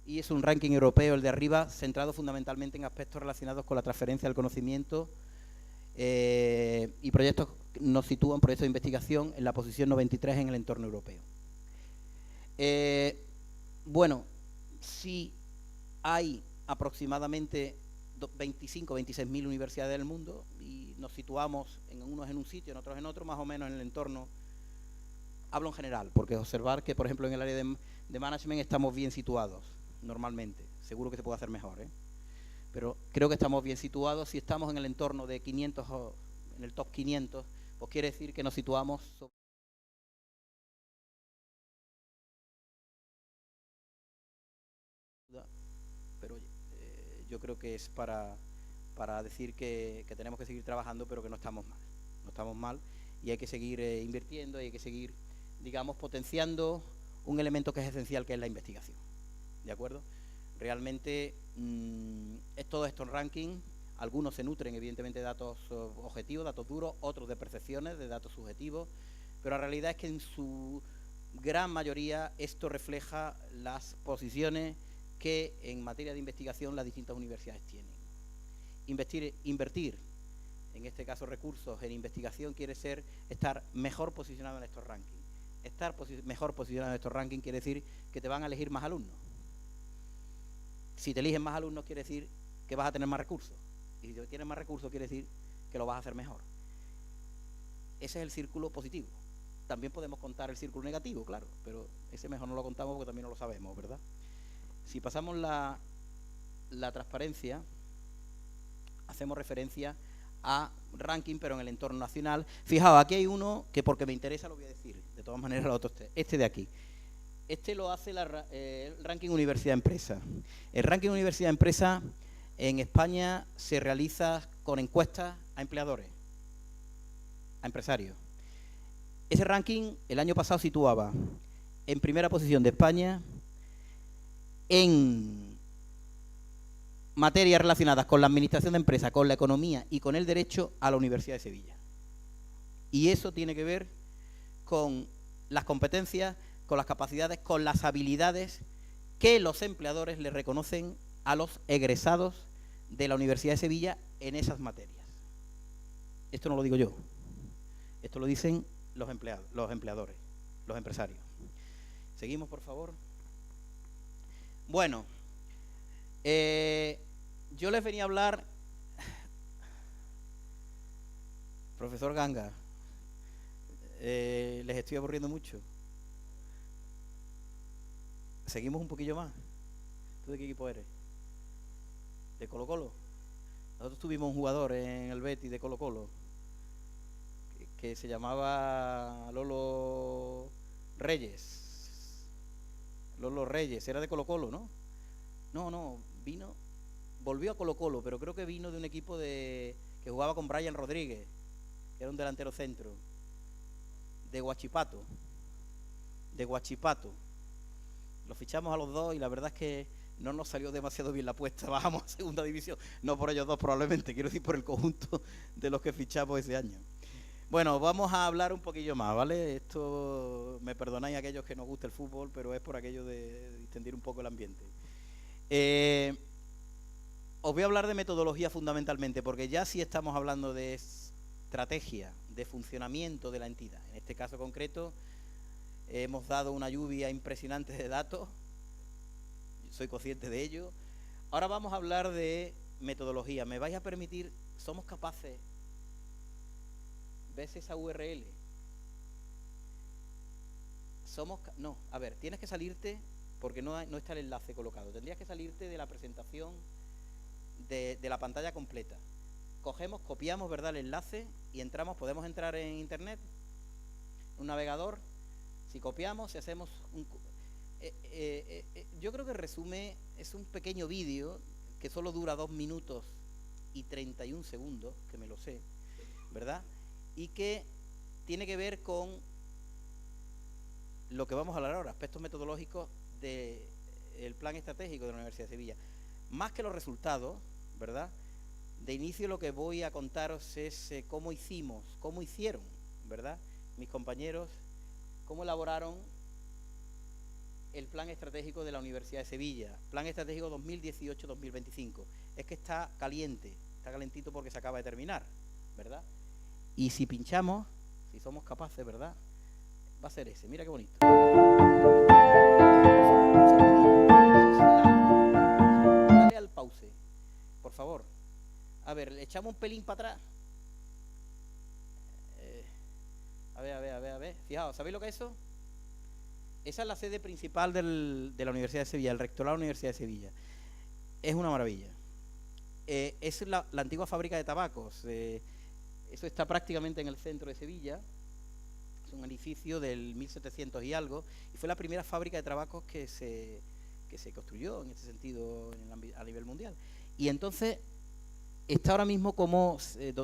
Y es un ranking europeo, el de arriba, centrado fundamentalmente en aspectos relacionados con la transferencia del conocimiento, y proyectos nos sitúan, proyectos de investigación, en la posición 93 en el entorno europeo. Bueno, si hay aproximadamente 25-26.000 universidades del mundo y nos situamos en unos en un sitio, en otros en otro, más o menos en el entorno, hablo en general, porque observar que, por ejemplo, en el área de management estamos bien situados, normalmente. Seguro que se puede hacer mejor, pero creo que estamos bien situados. Si estamos en el entorno de 500, en el top 500, pues quiere decir que nos situamos sobre... Pero oye, yo creo que es para decir que tenemos que seguir trabajando, pero que no estamos mal. No estamos mal y hay que seguir invirtiendo, y hay que seguir, digamos, potenciando un elemento que es esencial, que es la investigación. ¿De acuerdo? Realmente todos estos rankings, algunos se nutren evidentemente de datos objetivos, datos duros, otros de percepciones, de datos subjetivos, pero la realidad es que en su gran mayoría esto refleja las posiciones que en materia de investigación las distintas universidades tienen. Invertir, en este caso recursos en investigación, quiere ser estar mejor posicionado en estos rankings. Estar mejor posicionado en estos rankings quiere decir que te van a elegir más alumnos. Si te eligen más alumnos, quiere decir que vas a tener más recursos. Y si tienes más recursos, quiere decir que lo vas a hacer mejor. Ese es el círculo positivo. También podemos contar el círculo negativo, claro, pero ese mejor no lo contamos porque también no lo sabemos, ¿verdad? Si pasamos la transparencia, hacemos referencia a ranking, pero en el entorno nacional. Fijaos, aquí hay uno que, porque me interesa, lo voy a decir. De todas maneras, lo otro, este de aquí. Este lo hace el ranking Universidad-Empresa. El ranking Universidad-Empresa en España se realiza con encuestas a empleadores, a empresarios. Ese ranking el año pasado situaba en primera posición de España en materias relacionadas con la administración de empresas, con la economía y con el derecho, a la Universidad de Sevilla. Y eso tiene que ver con las competencias, con las capacidades, con las habilidades que los empleadores le reconocen a los egresados de la Universidad de Sevilla en esas materias. Esto no lo digo yo, esto lo dicen los empleadores, los empresarios. Seguimos, por favor. Bueno, yo les venía a hablar, profesor Ganga, les estoy aburriendo mucho. Seguimos un poquillo más. ¿Tú de qué equipo eres? ¿De Colo-Colo? Nosotros tuvimos un jugador en el Betis de Colo-Colo que se llamaba Lolo Reyes. Lolo Reyes, era de Colo-Colo, ¿no? No, volvió a Colo-Colo, pero creo que vino de un equipo que jugaba con Brian Rodríguez, que era un delantero centro, de Huachipato. Lo fichamos a los dos y la verdad es que no nos salió demasiado bien la apuesta. Bajamos a segunda división, no por ellos dos probablemente, quiero decir por el conjunto de los que fichamos ese año. Bueno, vamos a hablar un poquillo más, ¿vale? Esto, me perdonáis a aquellos que nos gusta el fútbol, pero es por aquello de distendir un poco el ambiente. Os voy a hablar de metodología fundamentalmente, porque ya sí estamos hablando de estrategia, de funcionamiento de la entidad. En este caso concreto, hemos dado una lluvia impresionante de datos, soy consciente de ello. Ahora vamos a hablar de metodología. ¿Me vais a permitir, somos capaces, ves esa URL? No, a ver, tienes que salirte, porque no está el enlace colocado. Tendrías que salirte de la presentación de la pantalla completa. Cogemos, copiamos, ¿verdad?, el enlace y entramos. Podemos entrar en internet, un navegador. Si copiamos, si hacemos yo creo que resume, es un pequeño vídeo que solo dura 2 minutos y 31 segundos, que me lo sé, ¿verdad? Y que tiene que ver con lo que vamos a hablar ahora, aspectos metodológicos del plan estratégico de la Universidad de Sevilla. Más que los resultados, ¿verdad?, de inicio lo que voy a contaros es cómo hicieron, ¿verdad?, mis compañeros, cómo elaboraron el plan estratégico de la Universidad de Sevilla, plan estratégico 2018-2025. Es que está caliente, está calentito porque se acaba de terminar, ¿verdad? Y si pinchamos, si somos capaces, ¿verdad?, va a ser ese. Mira qué bonito. Dale al pause, por favor. A ver, le echamos un pelín para atrás. A ver. Fijaos, ¿sabéis lo que es eso? Esa es la sede principal de la Universidad de Sevilla, el rectorado de la Universidad de Sevilla. Es una maravilla. Es la antigua fábrica de tabacos. Eso está prácticamente en el centro de Sevilla. Es un edificio del 1700 y algo. Y fue la primera fábrica de tabacos que se construyó en ese sentido a nivel mundial. Y entonces está ahora mismo como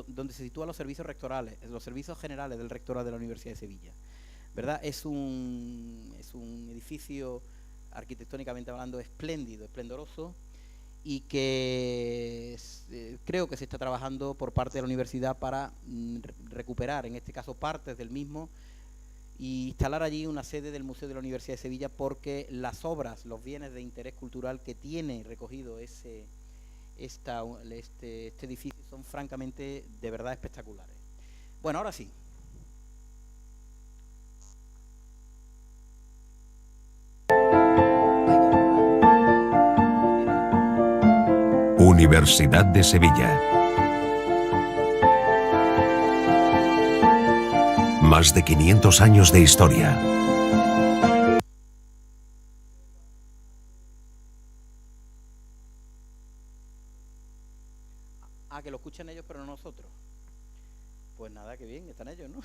donde se sitúan los servicios rectorales, los servicios generales del rectorado de la Universidad de Sevilla, ¿verdad? Es un edificio arquitectónicamente hablando espléndido, esplendoroso, y que creo que se está trabajando por parte de la universidad para recuperar, en este caso, partes del mismo y instalar allí una sede del Museo de la Universidad de Sevilla, porque las obras, los bienes de interés cultural que tiene recogido este edificio son francamente, de verdad, espectaculares. Bueno, ahora sí. Universidad de Sevilla. Más de 500 años de historia. Que lo escuchan ellos, pero no nosotros. Pues nada, que bien, están ellos, ¿no?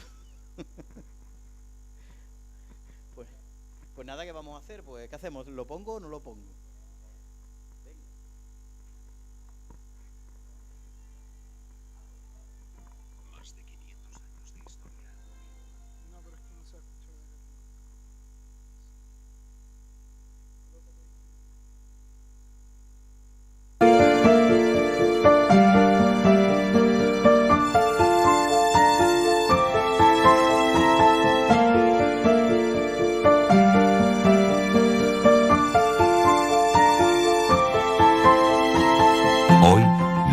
pues nada, ¿qué vamos a hacer? Pues, ¿qué hacemos? ¿Lo pongo o no lo pongo? Venga. Más de 500 años de historia. No, pero es que no se ha escuchado. Hoy,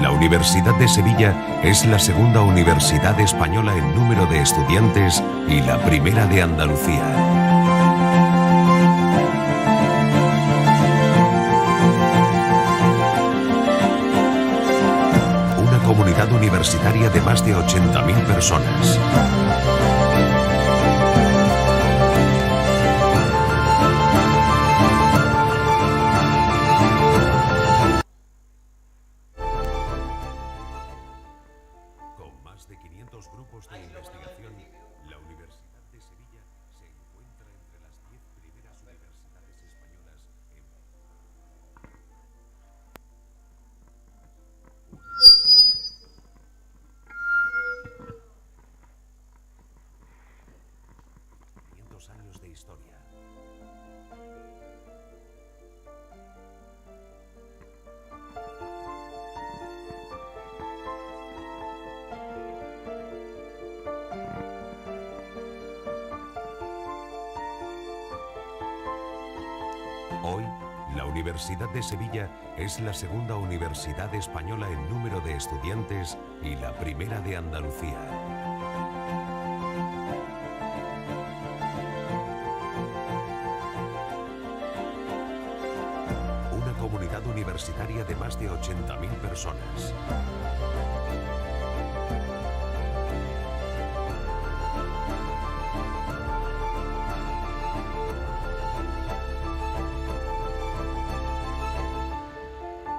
la Universidad de Sevilla es la segunda universidad española en número de estudiantes y la primera de Andalucía. Una comunidad universitaria de más de 80.000 personas. Con más de 500 grupos de investigación, la Universidad de Sevilla se encuentra entre las 10 primeras universidades españolas en... Universidad de Sevilla es la segunda universidad española en número de estudiantes y la primera de Andalucía. Una comunidad universitaria de más de 80.000 personas.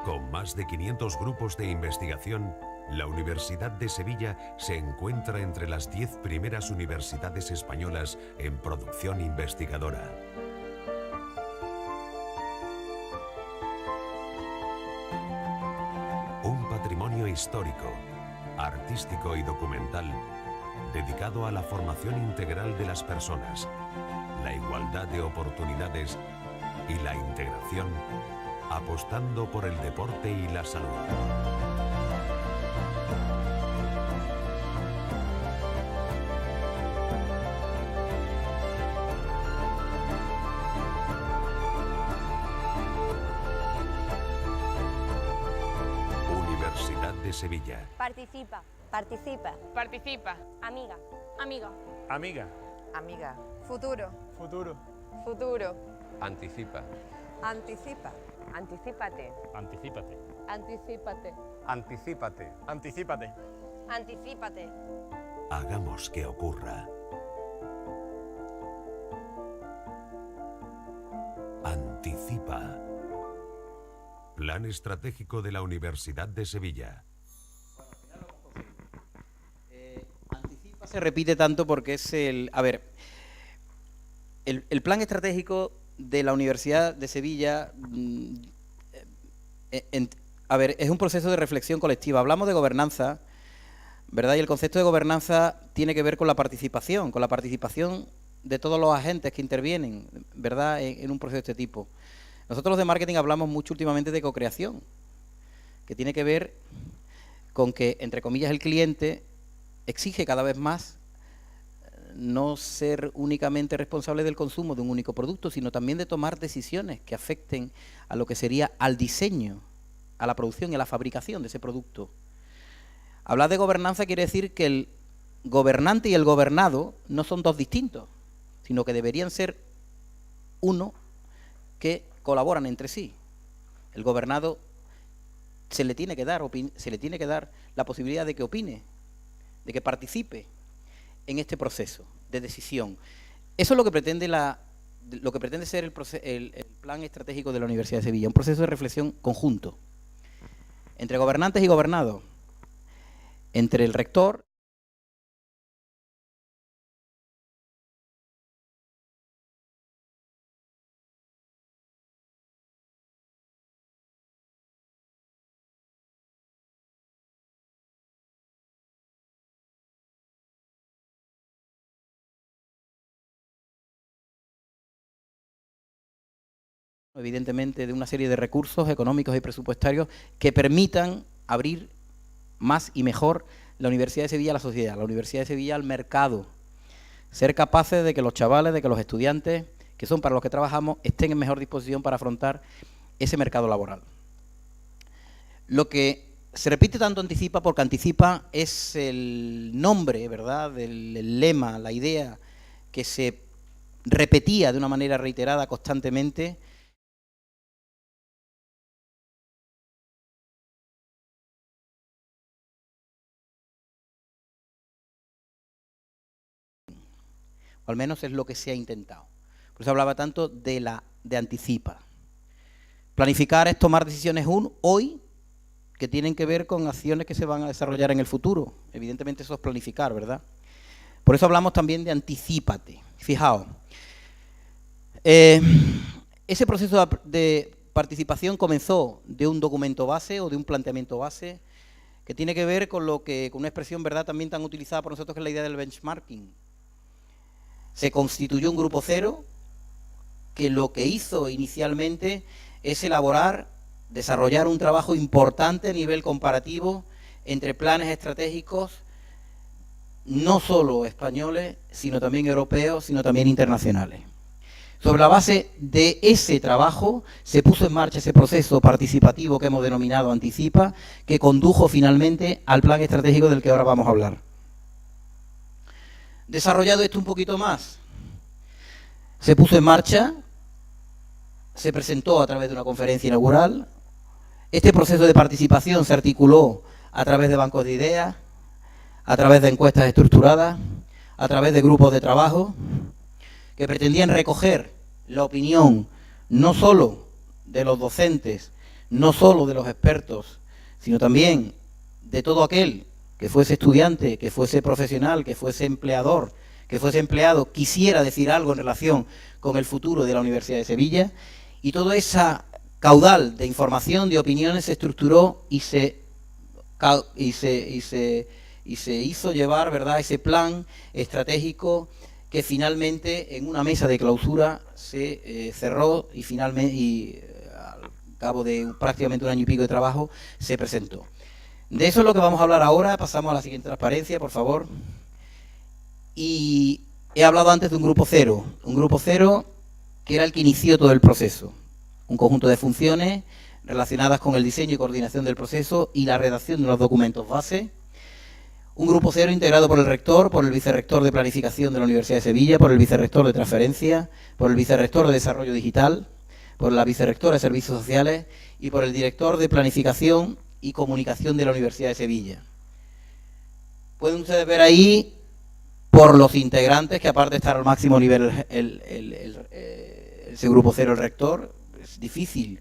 Con más de 500 grupos de investigación, la Universidad de Sevilla se encuentra entre las 10 primeras universidades españolas en producción investigadora. Un patrimonio histórico, artístico y documental dedicado a la formación integral de las personas, la igualdad de oportunidades y la integración, apostando por el deporte y la salud. Universidad de Sevilla. Participa. Participa. Participa. Amiga. Amiga. Amiga. Amiga. Futuro. Futuro. Futuro. Anticipa. Anticipa. Anticípate. Anticípate. Anticípate. Anticípate. Anticípate. Anticípate. Hagamos que ocurra. Anticipa. Plan estratégico de la Universidad de Sevilla. Anticipa se repite tanto porque es el... A ver, el plan estratégico de la Universidad de Sevilla, a ver, es un proceso de reflexión colectiva. Hablamos de gobernanza, ¿verdad? Y el concepto de gobernanza tiene que ver con la participación de todos los agentes que intervienen, ¿verdad?, en un proceso de este tipo. Nosotros los de marketing hablamos mucho últimamente de cocreación, que tiene que ver con que, entre comillas, el cliente exige cada vez más no ser únicamente responsable del consumo de un único producto, sino también de tomar decisiones que afecten a lo que sería al diseño, a la producción y a la fabricación de ese producto. Hablar de gobernanza quiere decir que el gobernante y el gobernado no son dos distintos, sino que deberían ser uno que colaboran entre sí. El gobernado se le tiene que dar la posibilidad de que opine, de que participe en este proceso de decisión. Eso es lo que pretende ser el plan estratégico de la Universidad de Sevilla, un proceso de reflexión conjunto entre gobernantes y gobernados, entre el rector evidentemente de una serie de recursos económicos y presupuestarios que permitan abrir más y mejor la Universidad de Sevilla a la sociedad, la Universidad de Sevilla al mercado, ser capaces de que los chavales, de que los estudiantes, que son para los que trabajamos, estén en mejor disposición para afrontar ese mercado laboral. Lo que se repite tanto Anticipa, porque Anticipa es el nombre, ¿verdad?, el lema, la idea que se repetía de una manera reiterada constantemente. O al menos es lo que se ha intentado. Por eso hablaba tanto de Anticipa. Planificar es tomar decisiones hoy que tienen que ver con acciones que se van a desarrollar en el futuro. Evidentemente eso es planificar, ¿verdad? Por eso hablamos también de Anticípate. Fijaos, ese proceso de participación comenzó de un documento base o de un planteamiento base que tiene que ver con una expresión, ¿verdad?, también tan utilizada por nosotros, que es la idea del benchmarking. Se constituyó un grupo cero que lo que hizo inicialmente es desarrollar un trabajo importante a nivel comparativo entre planes estratégicos no solo españoles, sino también europeos, sino también internacionales. Sobre la base de ese trabajo se puso en marcha ese proceso participativo que hemos denominado Anticipa, que condujo finalmente al plan estratégico del que ahora vamos a hablar. Desarrollado esto un poquito más, se puso en marcha, se presentó a través de una conferencia inaugural. Este proceso de participación se articuló a través de bancos de ideas, a través de encuestas estructuradas, a través de grupos de trabajo, que pretendían recoger la opinión no solo de los docentes, no solo de los expertos, sino también de todo aquel que fuese estudiante, que fuese profesional, que fuese empleador, que fuese empleado, quisiera decir algo en relación con el futuro de la Universidad de Sevilla, y toda esa caudal de información, de opiniones se estructuró y se hizo llevar, ¿verdad?, ese plan estratégico que finalmente en una mesa de clausura se cerró y finalmente, al cabo de prácticamente un año y pico de trabajo, se presentó. De eso es lo que vamos a hablar ahora. Pasamos a la siguiente transparencia, por favor. Y he hablado antes de un grupo cero que era el que inició todo el proceso. Un conjunto de funciones relacionadas con el diseño y coordinación del proceso y la redacción de los documentos base. Un grupo cero integrado por el rector, por el vicerrector de planificación de la Universidad de Sevilla, por el vicerrector de transferencia, por el vicerrector de desarrollo digital, por la vicerrectora de servicios sociales y por el director de planificación y comunicación de la Universidad de Sevilla. Pueden ustedes ver ahí por los integrantes, que aparte de estar al máximo nivel ese grupo cero, el rector. Es difícil,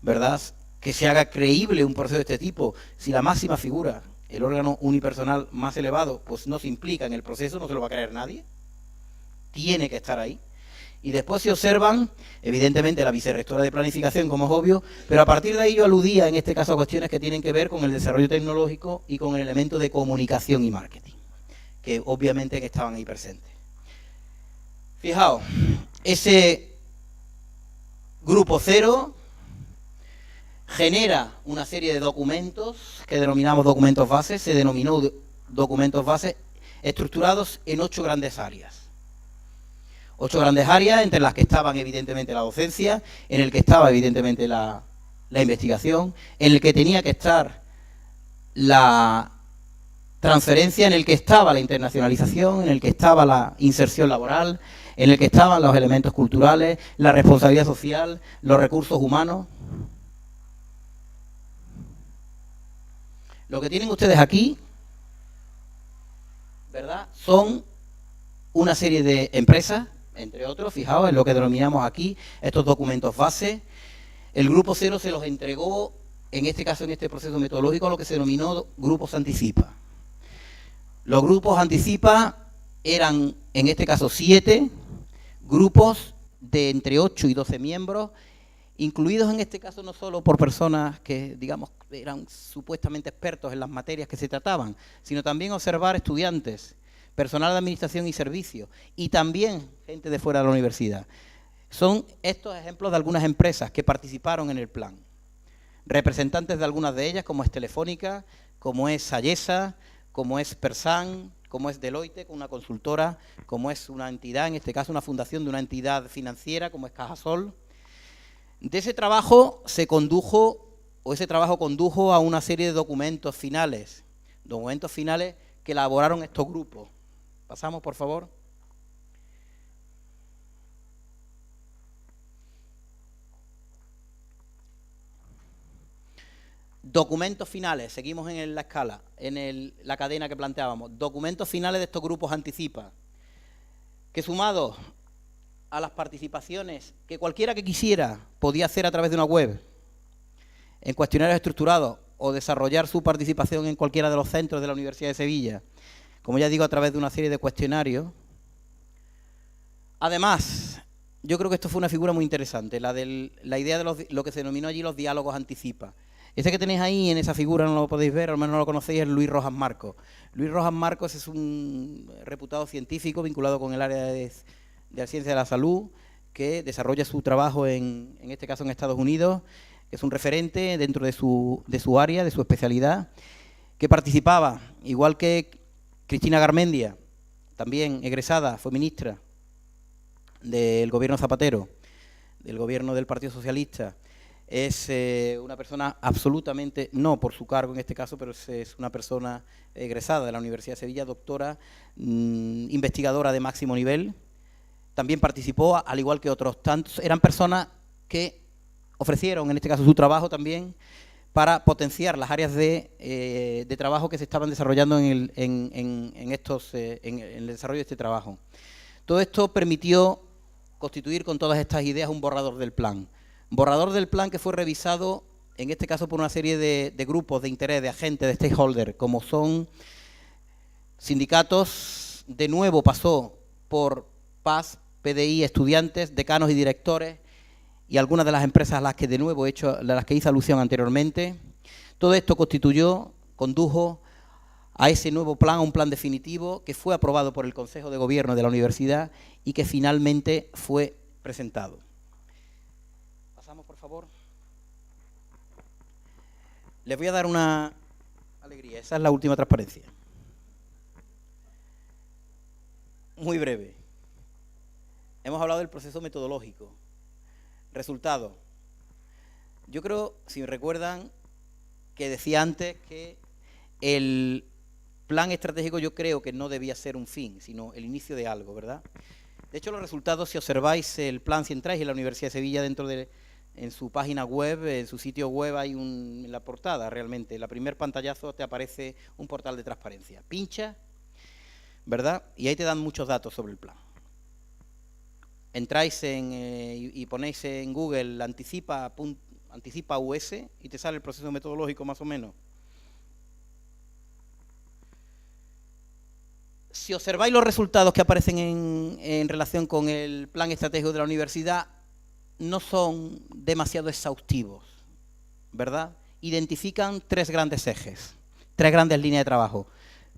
¿verdad?, que se haga creíble un proceso de este tipo si la máxima figura, el órgano unipersonal más elevado, pues no se implica en el proceso, no se lo va a creer nadie. Tiene que estar ahí. Y después se observan, evidentemente, la vicerrectora de planificación, como es obvio, pero a partir de ahí yo aludía, en este caso, a cuestiones que tienen que ver con el desarrollo tecnológico y con el elemento de comunicación y marketing, que obviamente estaban ahí presentes. Fijaos, ese grupo cero genera una serie de documentos que denominamos documentos bases, se denominó documentos bases estructurados en 8 grandes áreas. 8 grandes áreas entre las que estaban evidentemente la docencia, en el que estaba evidentemente la investigación, en el que tenía que estar la transferencia, en el que estaba la internacionalización, en el que estaba la inserción laboral, en el que estaban los elementos culturales, la responsabilidad social, los recursos humanos. Lo que tienen ustedes aquí, ¿verdad?, son una serie de empresas, entre otros, fijaos en lo que denominamos aquí, estos documentos base. El grupo cero se los entregó, en este caso, en este proceso metodológico, lo que se denominó grupos Anticipa. Los grupos Anticipa eran, en este caso, 7 grupos de entre 8 y 12 miembros, incluidos en este caso no solo por personas que, digamos, eran supuestamente expertos en las materias que se trataban, sino también observar estudiantes, personal de administración y servicios, y también gente de fuera de la universidad. Son estos ejemplos de algunas empresas que participaron en el plan. Representantes de algunas de ellas, como es Telefónica, como es Sayesa, como es Persan, como es Deloitte, una consultora, como es una entidad, en este caso una fundación de una entidad financiera, como es Cajasol. De ese trabajo se condujo, o ese trabajo condujo a una serie de documentos finales que elaboraron estos grupos. Pasamos, por favor. Documentos finales, seguimos en la escala, en la cadena que planteábamos. Documentos finales de estos grupos Anticipa, que sumados a las participaciones que cualquiera que quisiera podía hacer a través de una web, en cuestionarios estructurados, o desarrollar su participación en cualquiera de los centros de la Universidad de Sevilla, como ya digo, a través de una serie de cuestionarios. Además, yo creo que esto fue una figura muy interesante, la idea de lo que se denominó allí los diálogos Anticipa. Ese que tenéis ahí en esa figura, no lo podéis ver, al menos no lo conocéis, es Luis Rojas Marcos. Luis Rojas Marcos es un reputado científico vinculado con el área de la ciencia de la salud, que desarrolla su trabajo en este caso en Estados Unidos, que es un referente dentro de su área, de su especialidad, que participaba, igual que Cristina Garmendia, también egresada, fue ministra del gobierno Zapatero, del gobierno del Partido Socialista, es una persona absolutamente, no por su cargo en este caso, pero es una persona egresada de la Universidad de Sevilla, doctora, investigadora de máximo nivel. También participó, al igual que otros tantos, eran personas que ofrecieron, en este caso, su trabajo también para potenciar las áreas de trabajo que se estaban desarrollando en el desarrollo de este trabajo. Todo esto permitió constituir con todas estas ideas un borrador del plan. Borrador del plan que fue revisado, en este caso, por una serie de grupos de interés, de agentes, de stakeholders, como son sindicatos. De nuevo pasó por PAS, PDI, estudiantes, decanos y directores, y algunas de las empresas a las que de nuevo hice alusión anteriormente. Todo esto condujo a ese nuevo plan, a un plan definitivo que fue aprobado por el Consejo de Gobierno de la Universidad y que finalmente fue presentado. Pasamos, por favor. Les voy a dar una alegría, esa es la última transparencia. Muy breve. Hemos hablado del proceso metodológico. Resultado. Yo creo, si me recuerdan, que decía antes que el plan estratégico yo creo que no debía ser un fin, sino el inicio de algo, ¿verdad? De hecho, los resultados, si observáis el plan, si entráis en la Universidad de Sevilla, en su página web, en su sitio web hay en la portada realmente, en el primer pantallazo te aparece un portal de transparencia. Pincha, ¿verdad? Y ahí te dan muchos datos sobre el plan. Entráis y ponéis en Google anticipa US y te sale el proceso metodológico más o menos. Si observáis los resultados que aparecen en relación con el plan estratégico de la universidad, no son demasiado exhaustivos, ¿verdad? Identifican tres grandes ejes, tres grandes líneas de trabajo.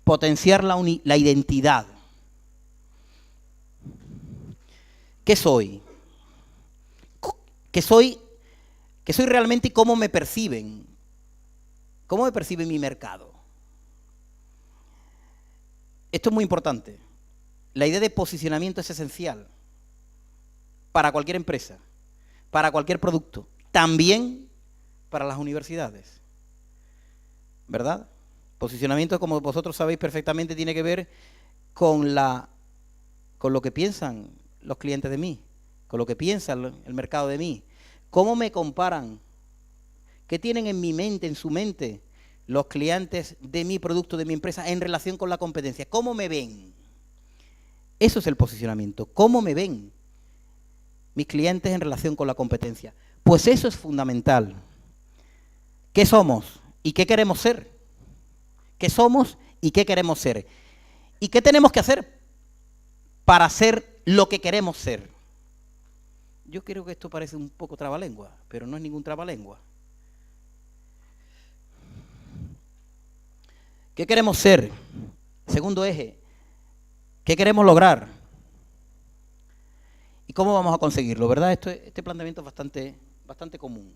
Potenciar la identidad. ¿Qué soy? ¿Qué soy realmente y cómo me perciben? ¿Cómo me percibe mi mercado? Esto es muy importante. La idea de posicionamiento es esencial para cualquier empresa, para cualquier producto, también para las universidades, ¿verdad? Posicionamiento, como vosotros sabéis perfectamente, tiene que ver con lo que piensan los clientes de mí, con lo que piensa el mercado de mí. ¿Cómo me comparan? ¿Qué tienen en mi mente, en su mente, los clientes de mi producto, de mi empresa, en relación con la competencia? ¿Cómo me ven? Eso es el posicionamiento. ¿Cómo me ven mis clientes en relación con la competencia? Pues eso es fundamental. ¿Qué somos y qué queremos ser? ¿Qué somos y qué queremos ser? ¿Y qué tenemos que hacer para ser lo que queremos ser? Yo creo que esto parece un poco trabalengua, pero no es ningún trabalengua. ¿Qué queremos ser? Segundo eje, ¿qué queremos lograr? ¿Y cómo vamos a conseguirlo? ¿Verdad? Este planteamiento es bastante común.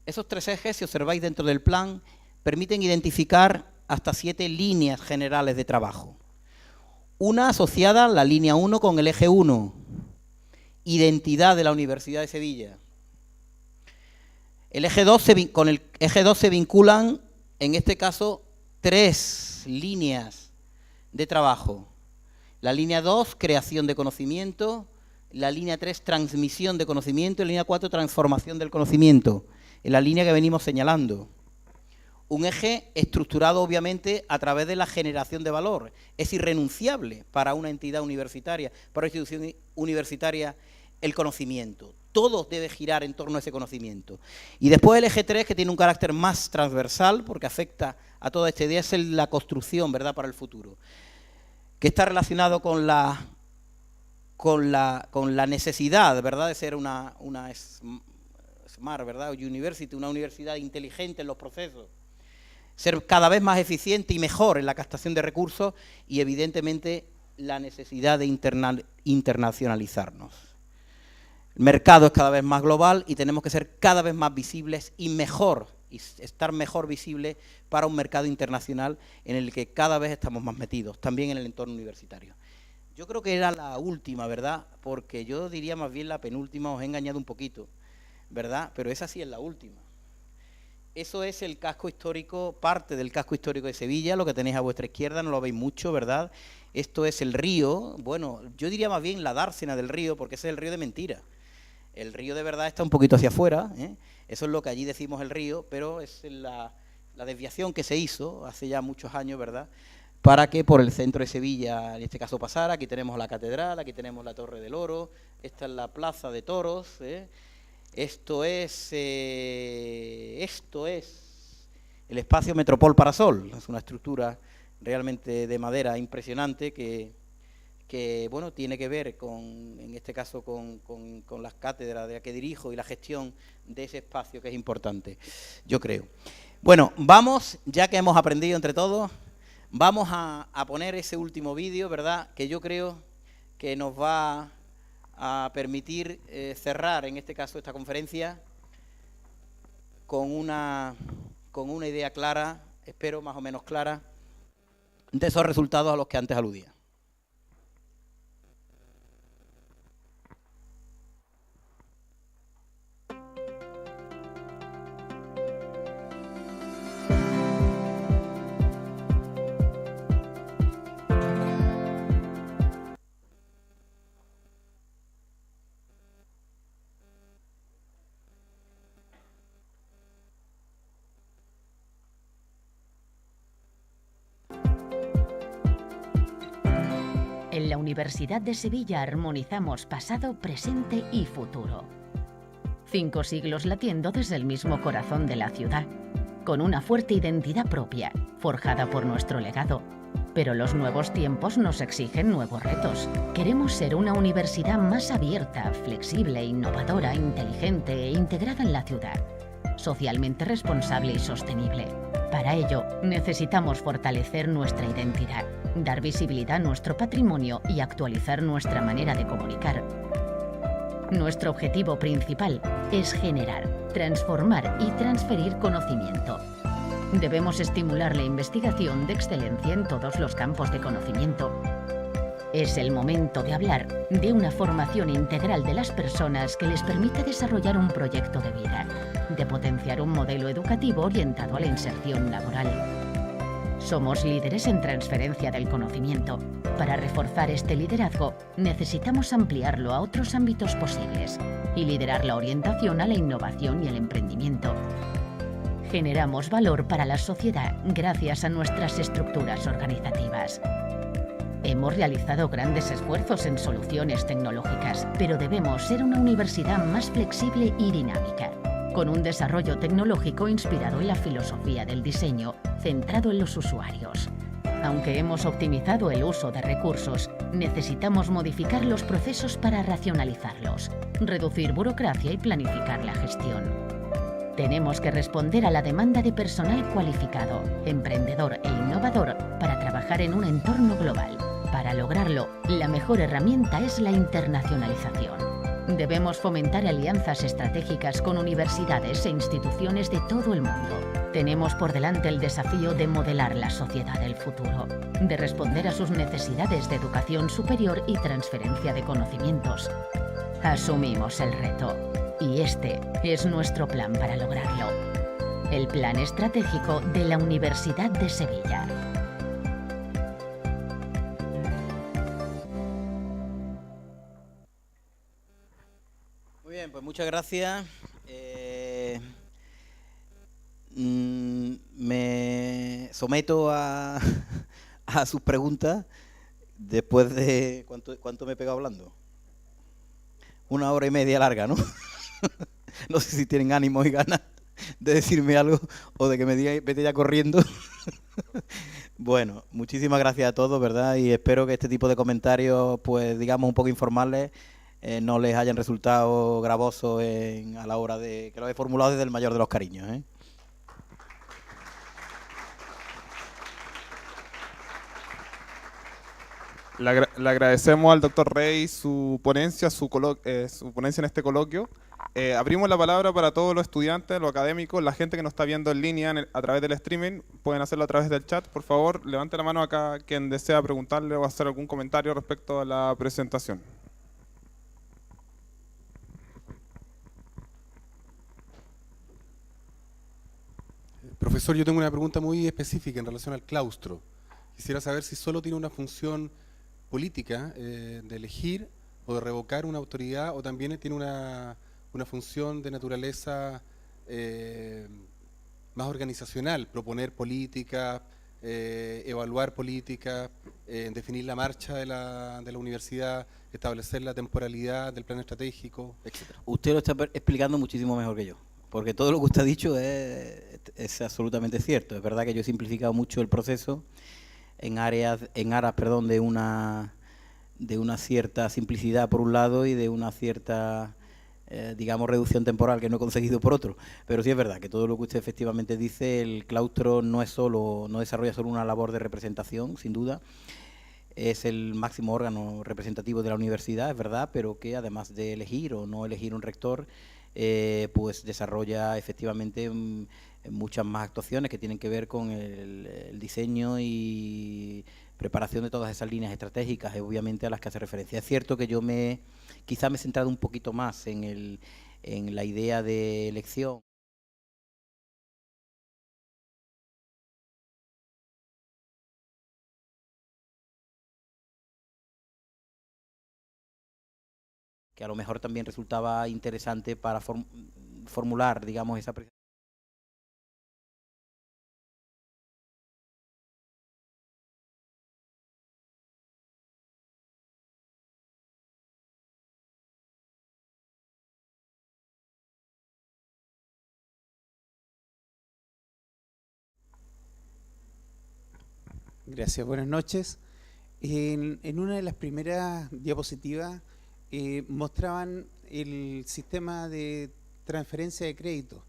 Esos tres ejes, si observáis dentro del plan, permiten identificar hasta 7 líneas generales de trabajo. Una asociada, la línea 1, con el eje 1, identidad de la Universidad de Sevilla. Con el eje 2 se vinculan, en este caso, 3 líneas de trabajo. La línea 2, creación de conocimiento. La línea 3, transmisión de conocimiento. Y la línea 4, transformación del conocimiento. En la línea que venimos señalando. Un eje estructurado, obviamente, a través de la generación de valor. Es irrenunciable para una entidad universitaria, para una institución universitaria, el conocimiento. Todo debe girar en torno a ese conocimiento. Y después el eje 3, que tiene un carácter más transversal, porque afecta a toda esta idea, es la construcción, ¿verdad?, para el futuro. Que está relacionado con la necesidad, ¿verdad?, de ser una smart, ¿verdad?, university, una universidad inteligente en los procesos. Ser cada vez más eficiente y mejor en la captación de recursos y, evidentemente, la necesidad de internacionalizarnos. El mercado es cada vez más global y tenemos que ser cada vez más visibles y estar mejor visibles para un mercado internacional en el que cada vez estamos más metidos, también en el entorno universitario. Yo creo que era la última, ¿verdad? Porque yo diría más bien la penúltima, os he engañado un poquito, ¿verdad? Pero esa sí es la última. Eso es el casco histórico, parte del casco histórico de Sevilla, lo que tenéis a vuestra izquierda, no lo veis mucho, ¿verdad? Esto es el río, bueno, yo diría más bien la dársena del río, porque ese es el río de mentira. El río de verdad está un poquito hacia afuera, ¿eh? Eso es lo que allí decimos el río, pero es la desviación que se hizo hace ya muchos años, ¿verdad?, para que por el centro de Sevilla, en este caso, pasara. Aquí tenemos la catedral, aquí tenemos la Torre del Oro, esta es la Plaza de Toros, ¿eh? Esto es el espacio Metropol Parasol, es una estructura realmente de madera impresionante que bueno, tiene que ver con, en este caso, con las cátedras de la que dirijo y la gestión de ese espacio que es importante, yo creo. Bueno, vamos, ya que hemos aprendido entre todos, vamos a poner ese último vídeo, ¿verdad?, que yo creo que nos va a permitir cerrar, en este caso, esta conferencia con una idea clara, espero más o menos clara, de esos resultados a los que antes aludía. En la Universidad de Sevilla armonizamos pasado, presente y futuro. 5 siglos latiendo desde el mismo corazón de la ciudad, con una fuerte identidad propia, forjada por nuestro legado. Pero los nuevos tiempos nos exigen nuevos retos. Queremos ser una universidad más abierta, flexible, innovadora, inteligente e integrada en la ciudad, socialmente responsable y sostenible. Para ello, necesitamos fortalecer nuestra identidad, dar visibilidad a nuestro patrimonio y actualizar nuestra manera de comunicar. Nuestro objetivo principal es generar, transformar y transferir conocimiento. Debemos estimular la investigación de excelencia en todos los campos de conocimiento. Es el momento de hablar de una formación integral de las personas que les permita desarrollar un proyecto de vida, de potenciar un modelo educativo orientado a la inserción laboral. Somos líderes en transferencia del conocimiento. Para reforzar este liderazgo, necesitamos ampliarlo a otros ámbitos posibles y liderar la orientación a la innovación y el emprendimiento. Generamos valor para la sociedad gracias a nuestras estructuras organizativas. Hemos realizado grandes esfuerzos en soluciones tecnológicas, pero debemos ser una universidad más flexible y dinámica, con un desarrollo tecnológico inspirado en la filosofía del diseño, centrado en los usuarios. Aunque hemos optimizado el uso de recursos, necesitamos modificar los procesos para racionalizarlos, reducir burocracia y planificar la gestión. Tenemos que responder a la demanda de personal cualificado, emprendedor e innovador para trabajar en un entorno global. Para lograrlo, la mejor herramienta es la internacionalización. Debemos fomentar alianzas estratégicas con universidades e instituciones de todo el mundo. Tenemos por delante el desafío de modelar la sociedad del futuro, de responder a sus necesidades de educación superior y transferencia de conocimientos. Asumimos el reto, y este es nuestro plan para lograrlo. El Plan Estratégico de la Universidad de Sevilla. Muy bien, pues muchas gracias. Me someto a sus preguntas después de... ¿Cuánto me he pegado hablando? 1 hora y media larga, ¿no? No sé si tienen ánimo y ganas de decirme algo o de que me digan vete ya corriendo. Bueno, muchísimas gracias a todos, ¿verdad? Y espero que este tipo de comentarios, pues digamos un poco informales, no les hayan resultado gravosos a la hora de que los he formulado desde el mayor de los cariños, ¿eh? Le agradecemos al doctor Rey su ponencia, su ponencia en este coloquio. Abrimos la palabra para todos los estudiantes, los académicos, la gente que nos está viendo en línea a través del streaming. Pueden hacerlo a través del chat. Por favor, levante la mano acá quien desea preguntarle o hacer algún comentario respecto a la presentación. Profesor, yo tengo una pregunta muy específica en relación al claustro. Quisiera saber si solo tiene una función política de elegir o de revocar una autoridad, o también tiene una función de naturaleza más organizacional, proponer políticas, evaluar políticas, definir la marcha de la universidad, establecer la temporalidad del plan estratégico, etc. Usted lo está explicando muchísimo mejor que yo, porque todo lo que usted ha dicho es absolutamente cierto. Es verdad que yo he simplificado mucho el proceso en aras de una cierta simplicidad por un lado y de una cierta, digamos, reducción temporal que no he conseguido por otro. Pero sí es verdad que todo lo que usted efectivamente dice, el claustro no desarrolla solo una labor de representación, sin duda. Es el máximo órgano representativo de la universidad, es verdad, pero que además de elegir o no elegir un rector, pues desarrolla efectivamente muchas más actuaciones que tienen que ver con el diseño y preparación de todas esas líneas estratégicas, obviamente a las que hace referencia. Es cierto que yo quizá me he centrado un poquito más en la idea de elección. Que a lo mejor también resultaba interesante para formular, digamos, esa presentación. Gracias, buenas noches. En una de las primeras diapositivas mostraban el sistema de transferencia de crédito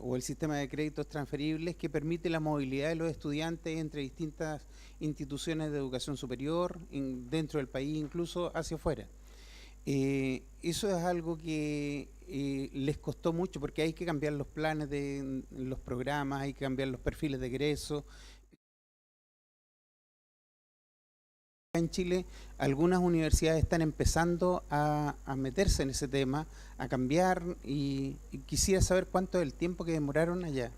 o el sistema de créditos transferibles que permite la movilidad de los estudiantes entre distintas instituciones de educación superior, dentro del país, incluso hacia afuera. Eso es algo que les costó mucho porque hay que cambiar los planes de los programas, hay que cambiar los perfiles de egreso. En Chile, algunas universidades están empezando a meterse en ese tema, a cambiar, y quisiera saber cuánto es el tiempo que demoraron allá.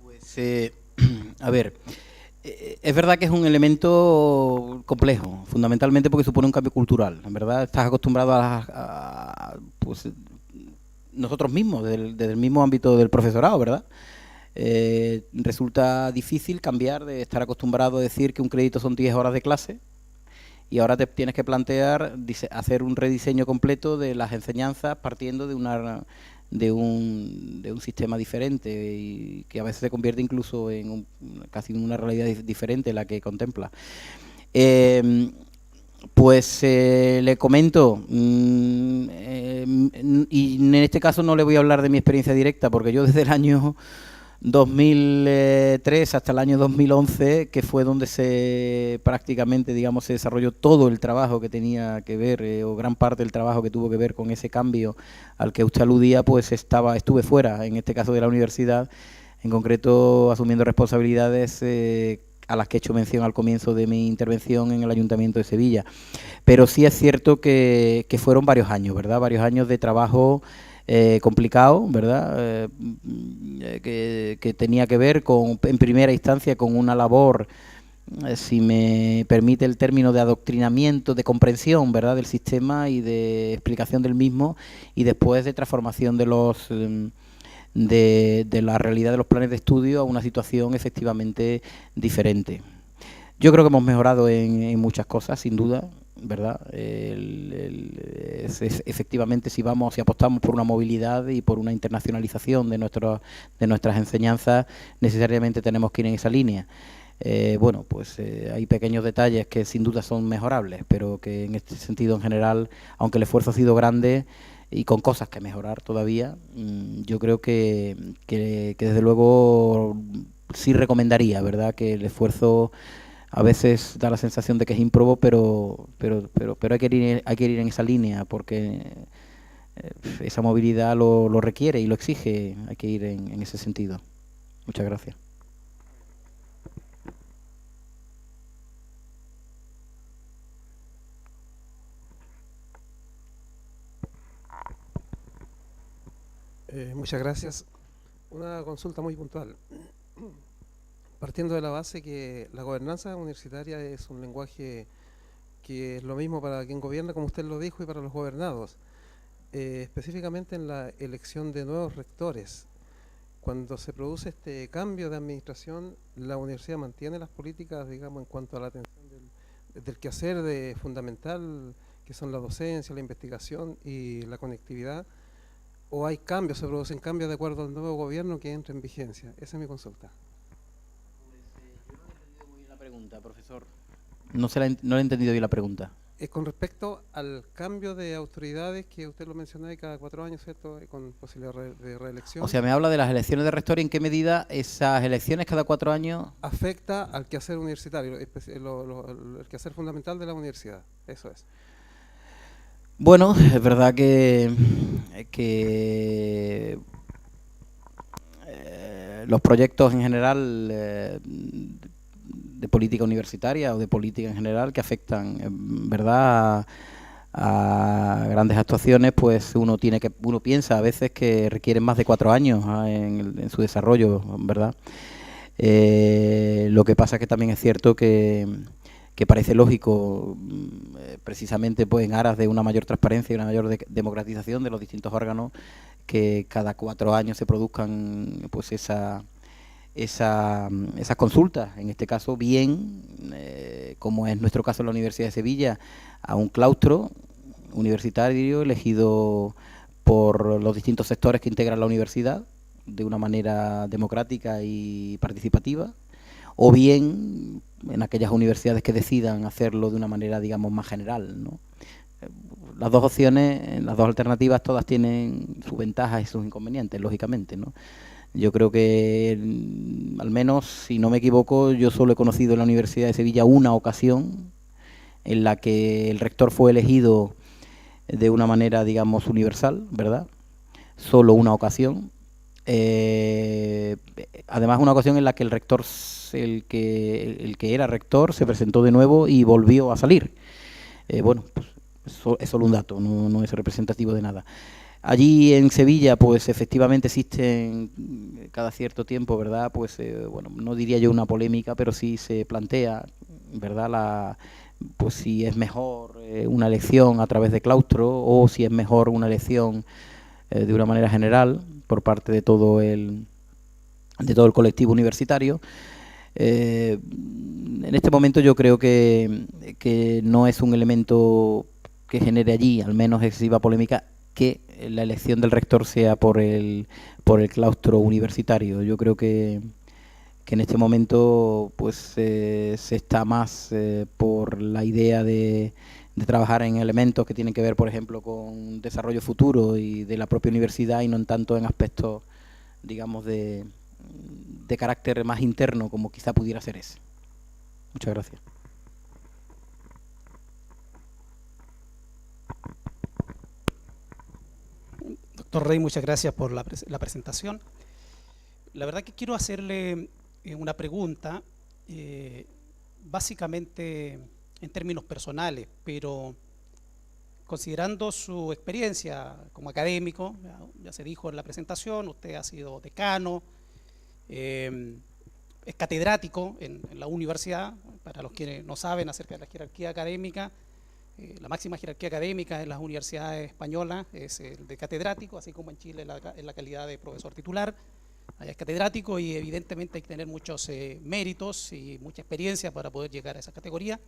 Pues, a ver, es verdad que es un elemento complejo, fundamentalmente porque supone un cambio cultural, en verdad. Estás acostumbrado pues, nosotros mismos, desde el mismo ámbito del profesorado, ¿verdad? Resulta difícil cambiar de estar acostumbrado a decir que un crédito son 10 horas de clase y ahora te tienes que plantear hacer un rediseño completo de las enseñanzas partiendo de un sistema diferente y que a veces se convierte incluso en casi una realidad diferente la que contempla. Pues le comento, y en este caso no le voy a hablar de mi experiencia directa porque yo desde el año 2003 hasta el año 2011, que fue donde prácticamente, digamos, se desarrolló todo el trabajo que tenía que ver, o gran parte del trabajo que tuvo que ver con ese cambio al que usted aludía, pues estuve fuera, en este caso de la universidad, en concreto asumiendo responsabilidades a las que he hecho mención al comienzo de mi intervención en el Ayuntamiento de Sevilla. Pero sí es cierto que fueron varios años, ¿verdad? Varios años de trabajo complicado, ¿verdad? Que tenía que ver en primera instancia con una labor, si me permite el término, de adoctrinamiento, de comprensión, ¿verdad?, del sistema y de explicación del mismo, y después de transformación de la realidad de los planes de estudio a una situación efectivamente diferente. Yo creo que hemos mejorado en muchas cosas, sin duda, ¿verdad? Efectivamente, si apostamos por una movilidad y por una internacionalización de nuestras enseñanzas, necesariamente tenemos que ir en esa línea. Bueno, pues hay pequeños detalles que sin duda son mejorables, pero que en este sentido en general, aunque el esfuerzo ha sido grande y con cosas que mejorar todavía, yo creo que desde luego sí recomendaría, ¿verdad?, que el esfuerzo a veces da la sensación de que es ímprobo, pero hay que ir en esa línea, porque esa movilidad lo requiere y lo exige. Hay que ir en ese sentido. Muchas gracias. Muchas gracias. Una consulta muy puntual. Partiendo de la base que la gobernanza universitaria es un lenguaje que es lo mismo para quien gobierna, como usted lo dijo, y para los gobernados. Específicamente en la elección de nuevos rectores. Cuando se produce este cambio de administración, la universidad mantiene las políticas, digamos, en cuanto a la atención del quehacer fundamental, que son la docencia, la investigación y la conectividad, o hay cambios, se producen cambios de acuerdo al nuevo gobierno que entra en vigencia. Esa es mi consulta. Yo no he entendido muy bien la pregunta, profesor. No he entendido bien la pregunta. Con respecto al cambio de autoridades que usted lo mencionaba cada 4 años, ¿cierto? Con posibilidad de reelección. O sea, me habla de las elecciones de rector y en qué medida esas elecciones cada 4 años afecta al quehacer universitario, el quehacer fundamental de la universidad. Eso es. Bueno, es verdad que los proyectos en general de política universitaria o de política en general que afectan, ¿verdad?, a grandes actuaciones, pues uno piensa a veces que requieren más de 4 años en su desarrollo, ¿verdad? Lo que pasa es que también es cierto que parece lógico, precisamente pues en aras de una mayor transparencia y una mayor democratización de los distintos órganos, que cada 4 años se produzcan pues esas consultas, en este caso bien, como es nuestro caso en la Universidad de Sevilla, a un claustro universitario elegido por los distintos sectores que integran la universidad de una manera democrática y participativa, o bien en aquellas universidades que decidan hacerlo de una manera, digamos, más general, ¿no? Las dos opciones, las dos alternativas, todas tienen sus ventajas y sus inconvenientes, lógicamente, ¿no? Yo creo que, al menos, si no me equivoco, yo solo he conocido en la Universidad de Sevilla una ocasión en la que el rector fue elegido de una manera, digamos, universal, ¿verdad? Solo una ocasión. Además, una ocasión en la que el rector, el que era rector, se presentó de nuevo y volvió a salir. Bueno, pues es solo un dato, no es representativo de nada. Allí en Sevilla, pues efectivamente existen cada cierto tiempo, ¿verdad? Pues bueno, no diría yo una polémica, pero sí se plantea, ¿verdad? Pues si es mejor una elección a través de claustro o si es mejor una elección de una manera general por parte de todo el colectivo universitario. En este momento yo creo que no es un elemento que genere allí, al menos excesiva polémica, que la elección del rector sea por el claustro universitario. Yo creo que en este momento pues se está más por la idea de trabajar en elementos que tienen que ver, por ejemplo, con desarrollo futuro y de la propia universidad, y no en tanto en aspectos, digamos, de carácter más interno, como quizá pudiera ser ese. Muchas gracias. Doctor Rey, muchas gracias por la presentación. La verdad que quiero hacerle una pregunta, básicamente en términos personales, pero considerando su experiencia como académico, ya se dijo en la presentación, usted ha sido decano, es catedrático en la universidad. Para los que no saben acerca de la jerarquía académica, la máxima jerarquía académica en las universidades españolas es el de catedrático, así como en Chile en la calidad de profesor titular. Allá es catedrático y evidentemente hay que tener muchos méritos y mucha experiencia para poder llegar a esa categoría,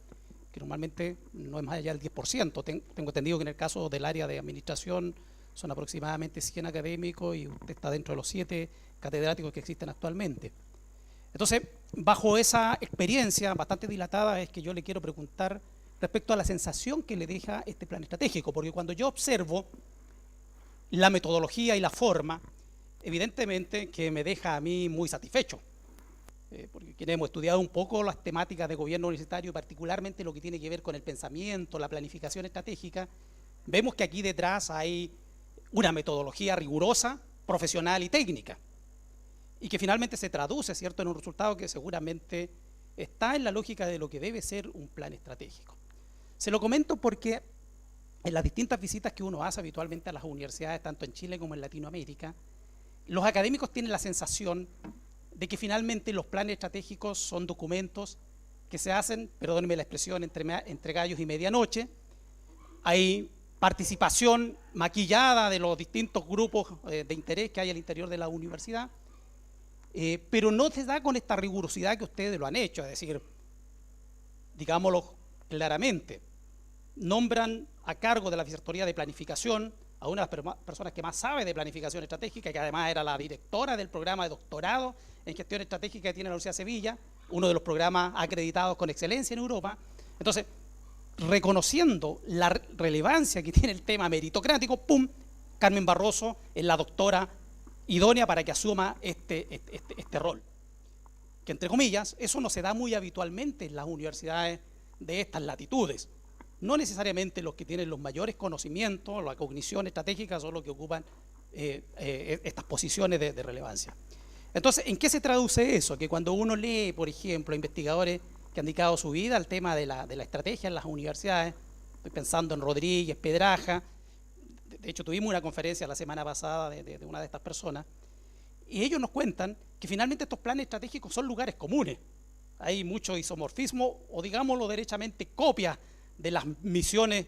que normalmente no es más allá del 10%. Tengo entendido que en el caso del área de administración son aproximadamente 100 académicos y usted está dentro de los 7 catedráticos que existen actualmente. Entonces, bajo esa experiencia bastante dilatada, es que yo le quiero preguntar respecto a la sensación que le deja este plan estratégico, porque cuando yo observo la metodología y la forma, evidentemente que me deja a mí muy satisfecho. porque quienes hemos estudiado un poco las temáticas de gobierno universitario, particularmente lo que tiene que ver con el pensamiento, la planificación estratégica, vemos que aquí detrás hay una metodología rigurosa, profesional y técnica, y que finalmente se traduce, ¿cierto?, en un resultado que seguramente está en la lógica de lo que debe ser un plan estratégico. Se lo comento porque en las distintas visitas que uno hace habitualmente a las universidades, tanto en Chile como en Latinoamérica, los académicos tienen la sensación de que finalmente los planes estratégicos son documentos que se hacen, perdónenme la expresión, entre gallos y medianoche. Hay participación maquillada de los distintos grupos de interés que hay al interior de la universidad, pero no se da con esta rigurosidad que ustedes lo han hecho, es decir, digámoslo claramente, nombran a cargo de la Vicerrectoría de Planificación a una de las personas que más sabe de planificación estratégica, que además era la directora del programa de doctorado en gestión estratégica que tiene la Universidad de Sevilla, uno de los programas acreditados con excelencia en Europa. Entonces, reconociendo la relevancia que tiene el tema meritocrático, ¡pum!, Carmen Barroso es la doctora idónea para que asuma este rol. Que entre comillas, eso no se da muy habitualmente en las universidades de estas latitudes. No necesariamente los que tienen los mayores conocimientos, la cognición estratégica, son los que ocupan estas posiciones de relevancia. Entonces, ¿en qué se traduce eso? Que cuando uno lee, por ejemplo, a investigadores que han dedicado su vida al tema de la estrategia en las universidades, estoy pensando en Rodríguez, Pedraja, de hecho tuvimos una conferencia la semana pasada de una de estas personas, y ellos nos cuentan que finalmente estos planes estratégicos son lugares comunes. Hay mucho isomorfismo, o digámoslo derechamente, copias de las misiones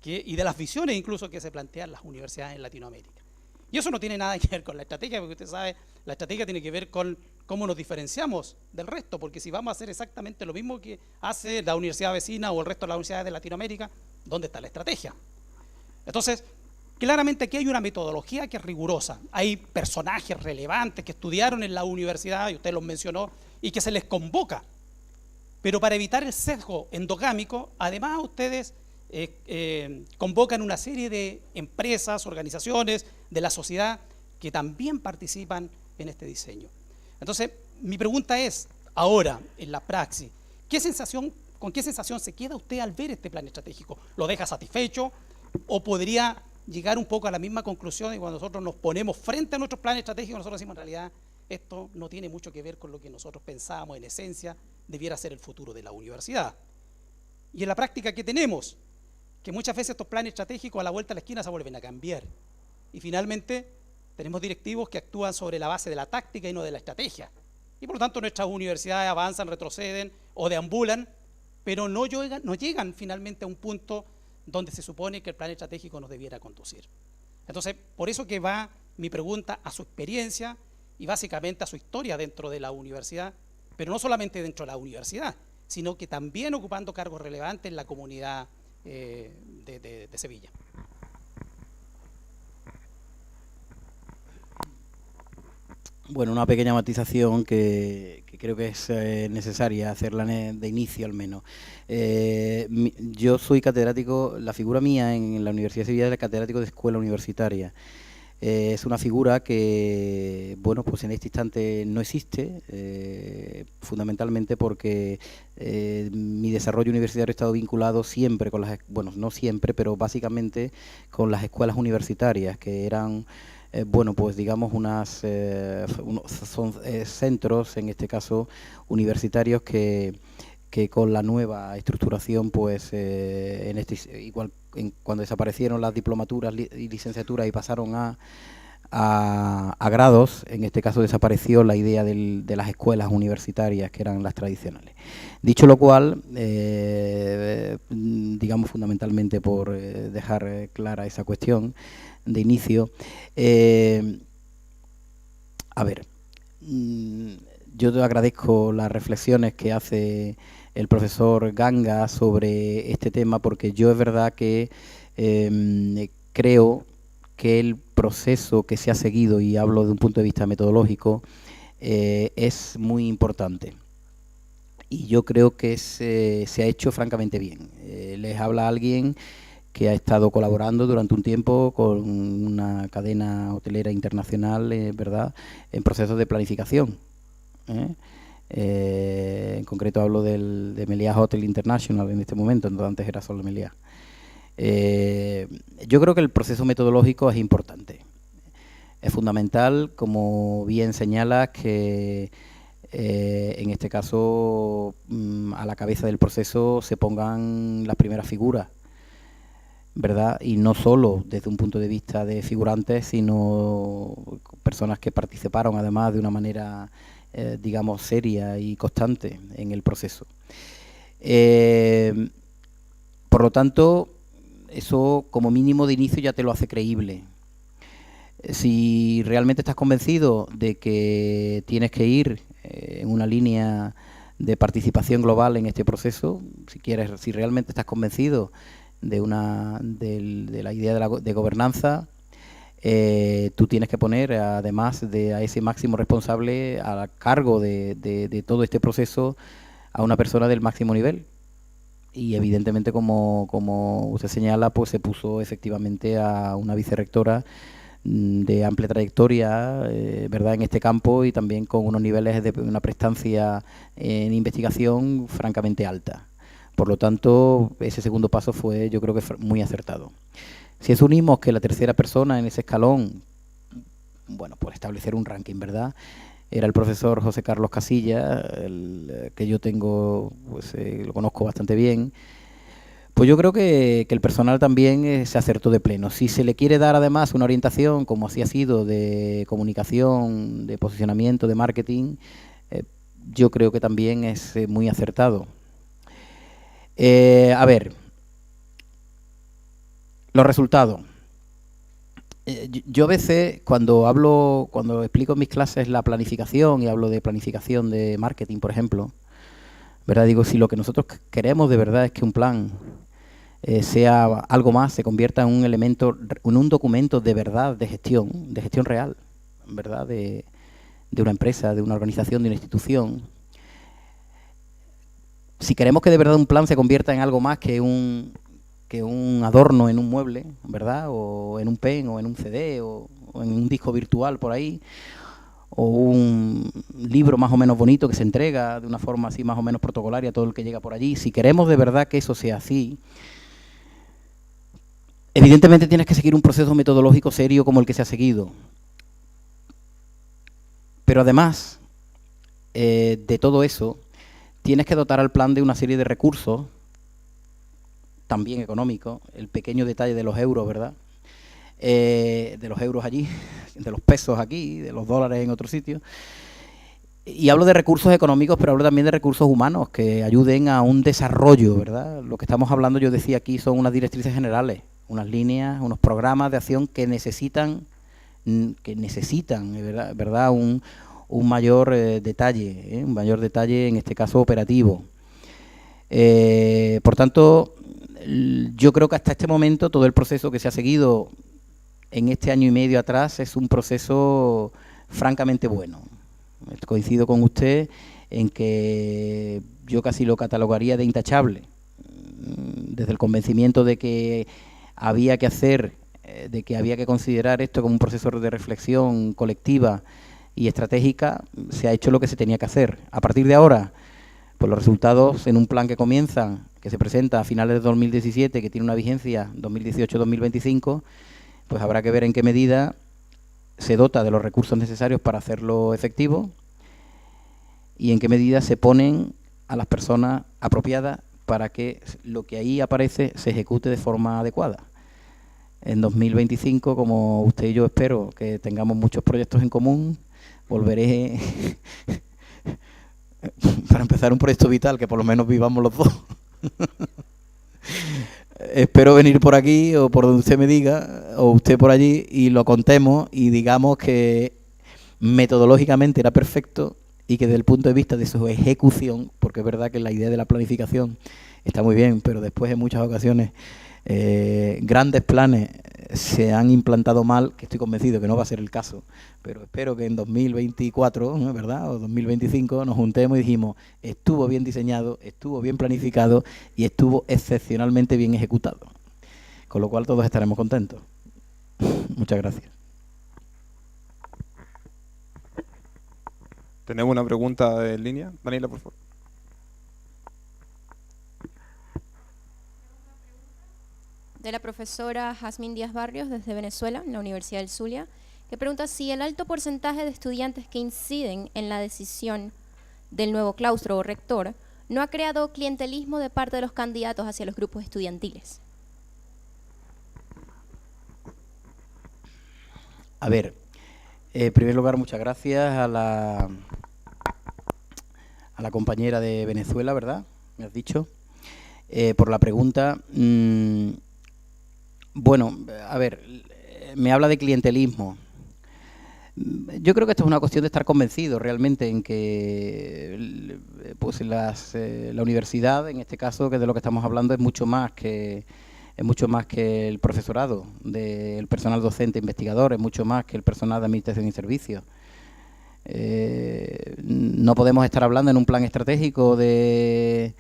y de las visiones incluso que se plantean las universidades en Latinoamérica. Y eso no tiene nada que ver con la estrategia, porque usted sabe, la estrategia tiene que ver con cómo nos diferenciamos del resto, porque si vamos a hacer exactamente lo mismo que hace la universidad vecina o el resto de las universidades de Latinoamérica, ¿dónde está la estrategia? Entonces, claramente aquí hay una metodología que es rigurosa. Hay personajes relevantes que estudiaron en la universidad, y usted los mencionó, y que se les convoca. Pero para evitar el sesgo endogámico, además ustedes convocan una serie de empresas, organizaciones de la sociedad que también participan en este diseño. Entonces, mi pregunta es, ahora, en la praxis, ¿con qué sensación se queda usted al ver este plan estratégico? ¿Lo deja satisfecho? ¿O podría llegar un poco a la misma conclusión y cuando nosotros nos ponemos frente a nuestros planes estratégicos, nosotros decimos, en realidad, esto no tiene mucho que ver con lo que nosotros pensábamos en esencia debiera ser el futuro de la universidad? Y en la práctica, ¿qué tenemos? Que muchas veces estos planes estratégicos a la vuelta de la esquina se vuelven a cambiar. Y finalmente tenemos directivos que actúan sobre la base de la táctica y no de la estrategia. Y por lo tanto nuestras universidades avanzan, retroceden o deambulan, pero no llegan finalmente a un punto donde se supone que el plan estratégico nos debiera conducir. Entonces, por eso que va mi pregunta a su experiencia y básicamente a su historia dentro de la universidad, pero no solamente dentro de la universidad, sino que también ocupando cargos relevantes en la comunidad de Sevilla. Bueno, una pequeña matización que creo que es necesaria hacerla de inicio al menos. Yo soy catedrático, la figura mía en la Universidad de Sevilla es el catedrático de escuela universitaria. Es una figura que, bueno, pues en este instante no existe, fundamentalmente porque mi desarrollo universitario ha estado vinculado siempre con bueno, no siempre, pero básicamente con las escuelas universitarias, que eran, bueno, pues digamos son centros, en este caso universitarios, que con la nueva estructuración, pues cuando desaparecieron las diplomaturas y licenciaturas y pasaron a grados, en este caso desapareció la idea de las escuelas universitarias, que eran las tradicionales. Dicho lo cual, digamos fundamentalmente por dejar clara esa cuestión de inicio, a ver, yo te agradezco las reflexiones que hace el profesor Ganga sobre este tema, porque yo es verdad que creo que el proceso que se ha seguido, y hablo de un punto de vista metodológico, es muy importante. Y yo creo que se ha hecho francamente bien. Les habla alguien que ha estado colaborando durante un tiempo con una cadena hotelera internacional, ¿verdad?, en procesos de planificación. En concreto hablo de Meliá Hotel International en este momento, antes era solo Meliá. Yo creo que el proceso metodológico es importante. Es fundamental, como bien señalas, que en este caso a la cabeza del proceso se pongan las primeras figuras, ¿verdad? Y no solo desde un punto de vista de figurantes, sino personas que participaron además de una manera, digamos, seria y constante en el proceso. Por lo tanto, eso como mínimo de inicio ya te lo hace creíble. Si realmente estás convencido de que tienes que ir en una línea de participación global en este proceso, si realmente estás convencido de la idea de gobernanza, tú tienes que poner, además a ese máximo responsable a cargo de todo este proceso, a una persona del máximo nivel. Y evidentemente, como usted señala, pues se puso efectivamente a una vicerrectora de amplia trayectoria, ¿verdad?, en este campo, y también con unos niveles de una prestancia en investigación francamente alta. Por lo tanto, ese segundo paso fue, yo creo que muy acertado. Si eso unimos que la tercera persona en ese escalón, bueno, por establecer un ranking, ¿verdad?, era el profesor José Carlos Casilla, que yo tengo, pues lo conozco bastante bien, pues yo creo que el personal también se acertó de pleno. Si se le quiere dar además una orientación, como así ha sido, de comunicación, de posicionamiento, de marketing, yo creo que también es muy acertado. A ver, los resultados. Yo a veces cuando explico en mis clases la planificación y hablo de planificación de marketing, por ejemplo, ¿verdad?, digo, si lo que nosotros queremos de verdad es que un plan sea algo más, se convierta en un elemento, en un documento de verdad de gestión real, ¿verdad?, de una empresa, de una organización, de una institución. Si queremos que de verdad un plan se convierta en algo más que un adorno en un mueble, ¿verdad?, o en un pen, o en un CD, o en un disco virtual por ahí, o un libro más o menos bonito que se entrega de una forma así más o menos protocolaria a todo el que llega por allí, si queremos de verdad que eso sea así, evidentemente tienes que seguir un proceso metodológico serio como el que se ha seguido. Pero además de todo eso, tienes que dotar al plan de una serie de recursos, también económicos, el pequeño detalle de los euros, ¿verdad?, de los euros allí, de los pesos aquí, de los dólares en otro sitio. Y hablo de recursos económicos, pero hablo también de recursos humanos que ayuden a un desarrollo, ¿verdad? Lo que estamos hablando, yo decía aquí, son unas directrices generales, unas líneas, unos programas de acción que necesitan, ¿verdad?, un mayor detalle, un mayor detalle, en este caso operativo. Por tanto, yo creo que hasta este momento todo el proceso que se ha seguido en este año y medio atrás es un proceso francamente bueno. Coincido con usted en que yo casi lo catalogaría de intachable, desde el convencimiento de que había que hacer, de que había que considerar esto como un proceso de reflexión colectiva y estratégica, se ha hecho lo que se tenía que hacer. A partir de ahora, pues los resultados en un plan que comienza, que se presenta a finales de 2017, que tiene una vigencia 2018-2025, pues habrá que ver en qué medida se dota de los recursos necesarios para hacerlo efectivo y en qué medida se ponen a las personas apropiadas para que lo que ahí aparece se ejecute de forma adecuada. En 2025, como usted y yo espero que tengamos muchos proyectos en común, volveré para empezar un proyecto vital, que por lo menos vivamos los dos. Espero venir por aquí o por donde usted me diga, o usted por allí, y lo contemos y digamos que metodológicamente era perfecto y que desde el punto de vista de su ejecución, porque es verdad que la idea de la planificación está muy bien, pero después en muchas ocasiones grandes planes se han implantado mal, que estoy convencido que no va a ser el caso, pero espero que en 2024, ¿no?, ¿verdad?, o 2025 nos juntemos y dijimos, estuvo bien diseñado, estuvo bien planificado y estuvo excepcionalmente bien ejecutado. Con lo cual todos estaremos contentos. Muchas gracias. Tenemos una pregunta en línea. Daniela, por favor. De la profesora Jazmín Díaz Barrios desde Venezuela, en la Universidad del Zulia, que pregunta si el alto porcentaje de estudiantes que inciden en la decisión del nuevo claustro o rector no ha creado clientelismo de parte de los candidatos hacia los grupos estudiantiles. A ver, en primer lugar, muchas gracias a la compañera de Venezuela, ¿verdad? Me has dicho, por la pregunta. Bueno, a ver, me habla de clientelismo. Yo creo que esto es una cuestión de estar convencido realmente en que pues la universidad, en este caso, que de lo que estamos hablando, es mucho más que el profesorado, del personal docente investigador, es mucho más que el personal de administración y servicios. No podemos estar hablando en un plan estratégico de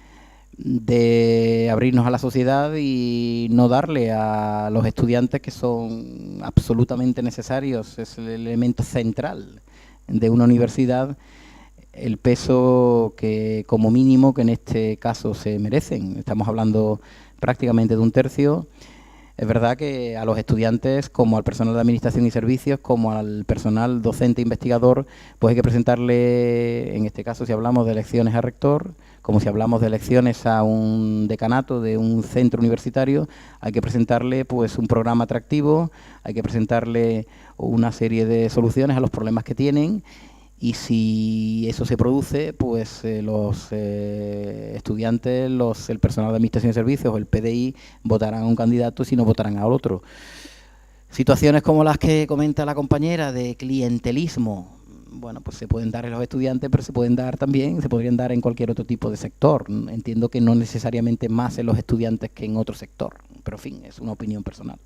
abrirnos a la sociedad y no darle a los estudiantes, que son absolutamente necesarios, es el elemento central de una universidad, el peso que como mínimo que en este caso se merecen. Estamos hablando prácticamente de un tercio. Es verdad que a los estudiantes, como al personal de administración y servicios, como al personal docente investigador, pues hay que presentarle, en este caso si hablamos de elecciones a rector, como si hablamos de elecciones a un decanato de un centro universitario, hay que presentarle pues un programa atractivo, hay que presentarle una serie de soluciones a los problemas que tienen, y si eso se produce, pues los estudiantes, el personal de administración y servicios o el PDI votarán a un candidato, si no votarán a otro. Situaciones como las que comenta la compañera de clientelismo, bueno, pues se pueden dar en los estudiantes, pero se podrían dar en cualquier otro tipo de sector. Entiendo que no necesariamente más en los estudiantes que en otro sector, pero en fin, es una opinión personal.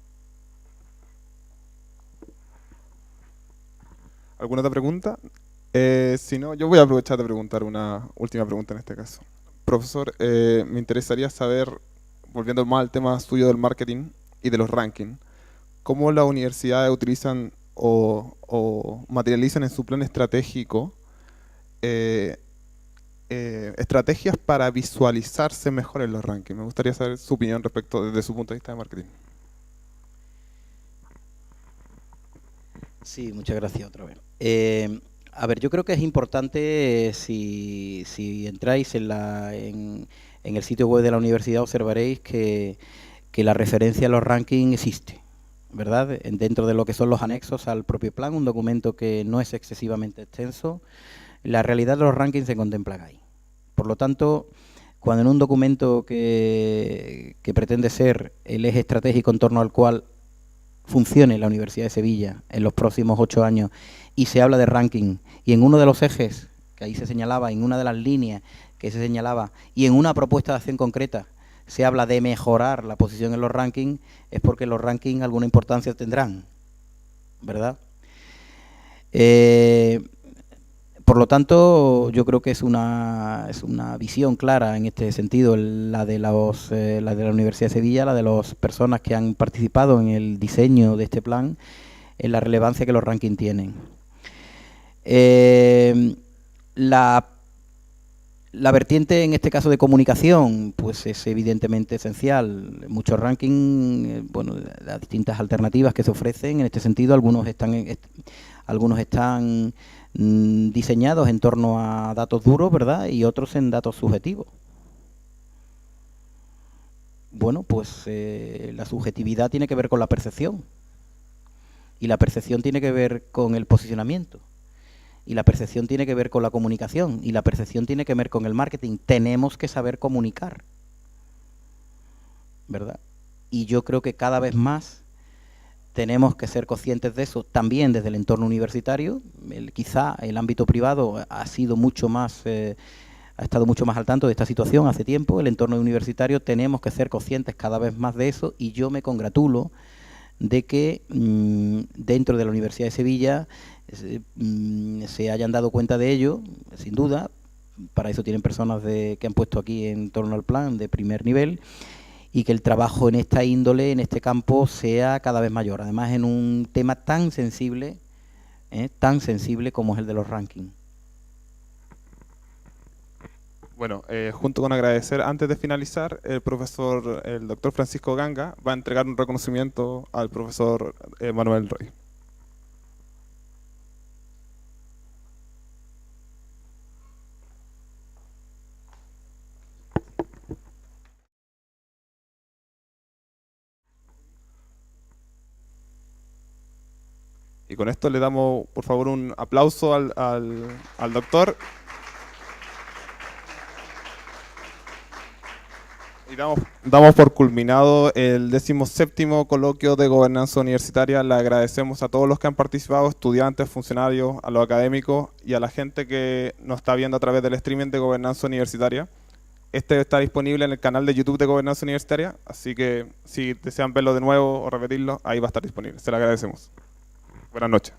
¿Alguna otra pregunta? Si no, yo voy a aprovechar de preguntar una última pregunta en este caso. Profesor, me interesaría saber, volviendo más al tema suyo del marketing y de los rankings, ¿cómo las universidades utilizan o materializan en su plan estratégico estrategias para visualizarse mejor en los rankings? Me gustaría saber su opinión respecto desde su punto de vista de marketing. Sí, muchas gracias otra vez. A ver, yo creo que es importante, si entráis en el sitio web de la universidad, observaréis que la referencia a los rankings existe, ¿verdad? Dentro de lo que son los anexos al propio plan, un documento que no es excesivamente extenso, la realidad de los rankings se contemplan ahí. Por lo tanto, cuando en un documento que pretende ser el eje estratégico en torno al cual funcione la Universidad de Sevilla en los próximos 8 años, y se habla de ranking, y en uno de los ejes que ahí se señalaba, en una de las líneas que se señalaba, y en una propuesta de acción concreta se habla de mejorar la posición en los rankings, es porque los rankings alguna importancia tendrán, ¿verdad? Por lo tanto, yo creo que es una visión clara en este sentido, la de la Universidad de Sevilla, la de las personas que han participado en el diseño de este plan, en la relevancia que los rankings tienen. La vertiente, en este caso de comunicación, pues es evidentemente esencial. Muchos rankings, bueno, las distintas alternativas que se ofrecen en este sentido, algunos están diseñados en torno a datos duros, ¿verdad? Y otros en datos subjetivos. Bueno, pues la subjetividad tiene que ver con la percepción. Y la percepción tiene que ver con el posicionamiento. Y la percepción tiene que ver con la comunicación. Y la percepción tiene que ver con el marketing. Tenemos que saber comunicar, ¿verdad? Y yo creo que cada vez más tenemos que ser conscientes de eso, también desde el entorno universitario. Quizá el ámbito privado ha estado mucho más al tanto de esta situación hace tiempo. El entorno universitario tenemos que ser conscientes cada vez más de eso, y yo me congratulo de que dentro de la Universidad de Sevilla se hayan dado cuenta de ello, sin duda. Para eso tienen personas que han puesto aquí en torno al plan de primer nivel, y que el trabajo en esta índole, en este campo, sea cada vez mayor. Además, en un tema tan sensible como es el de los rankings. Bueno, junto con agradecer, antes de finalizar, el doctor Francisco Ganga va a entregar un reconocimiento al profesor Manuel Roy. Y con esto le damos, por favor, un aplauso al doctor. Y damos por culminado el 17º coloquio de gobernanza universitaria. Le agradecemos a todos los que han participado, estudiantes, funcionarios, a los académicos y a la gente que nos está viendo a través del streaming de gobernanza universitaria. Este está disponible en el canal de YouTube de Gobernanza Universitaria, así que si desean verlo de nuevo o repetirlo, ahí va a estar disponible. Se lo agradecemos. Buenas noches.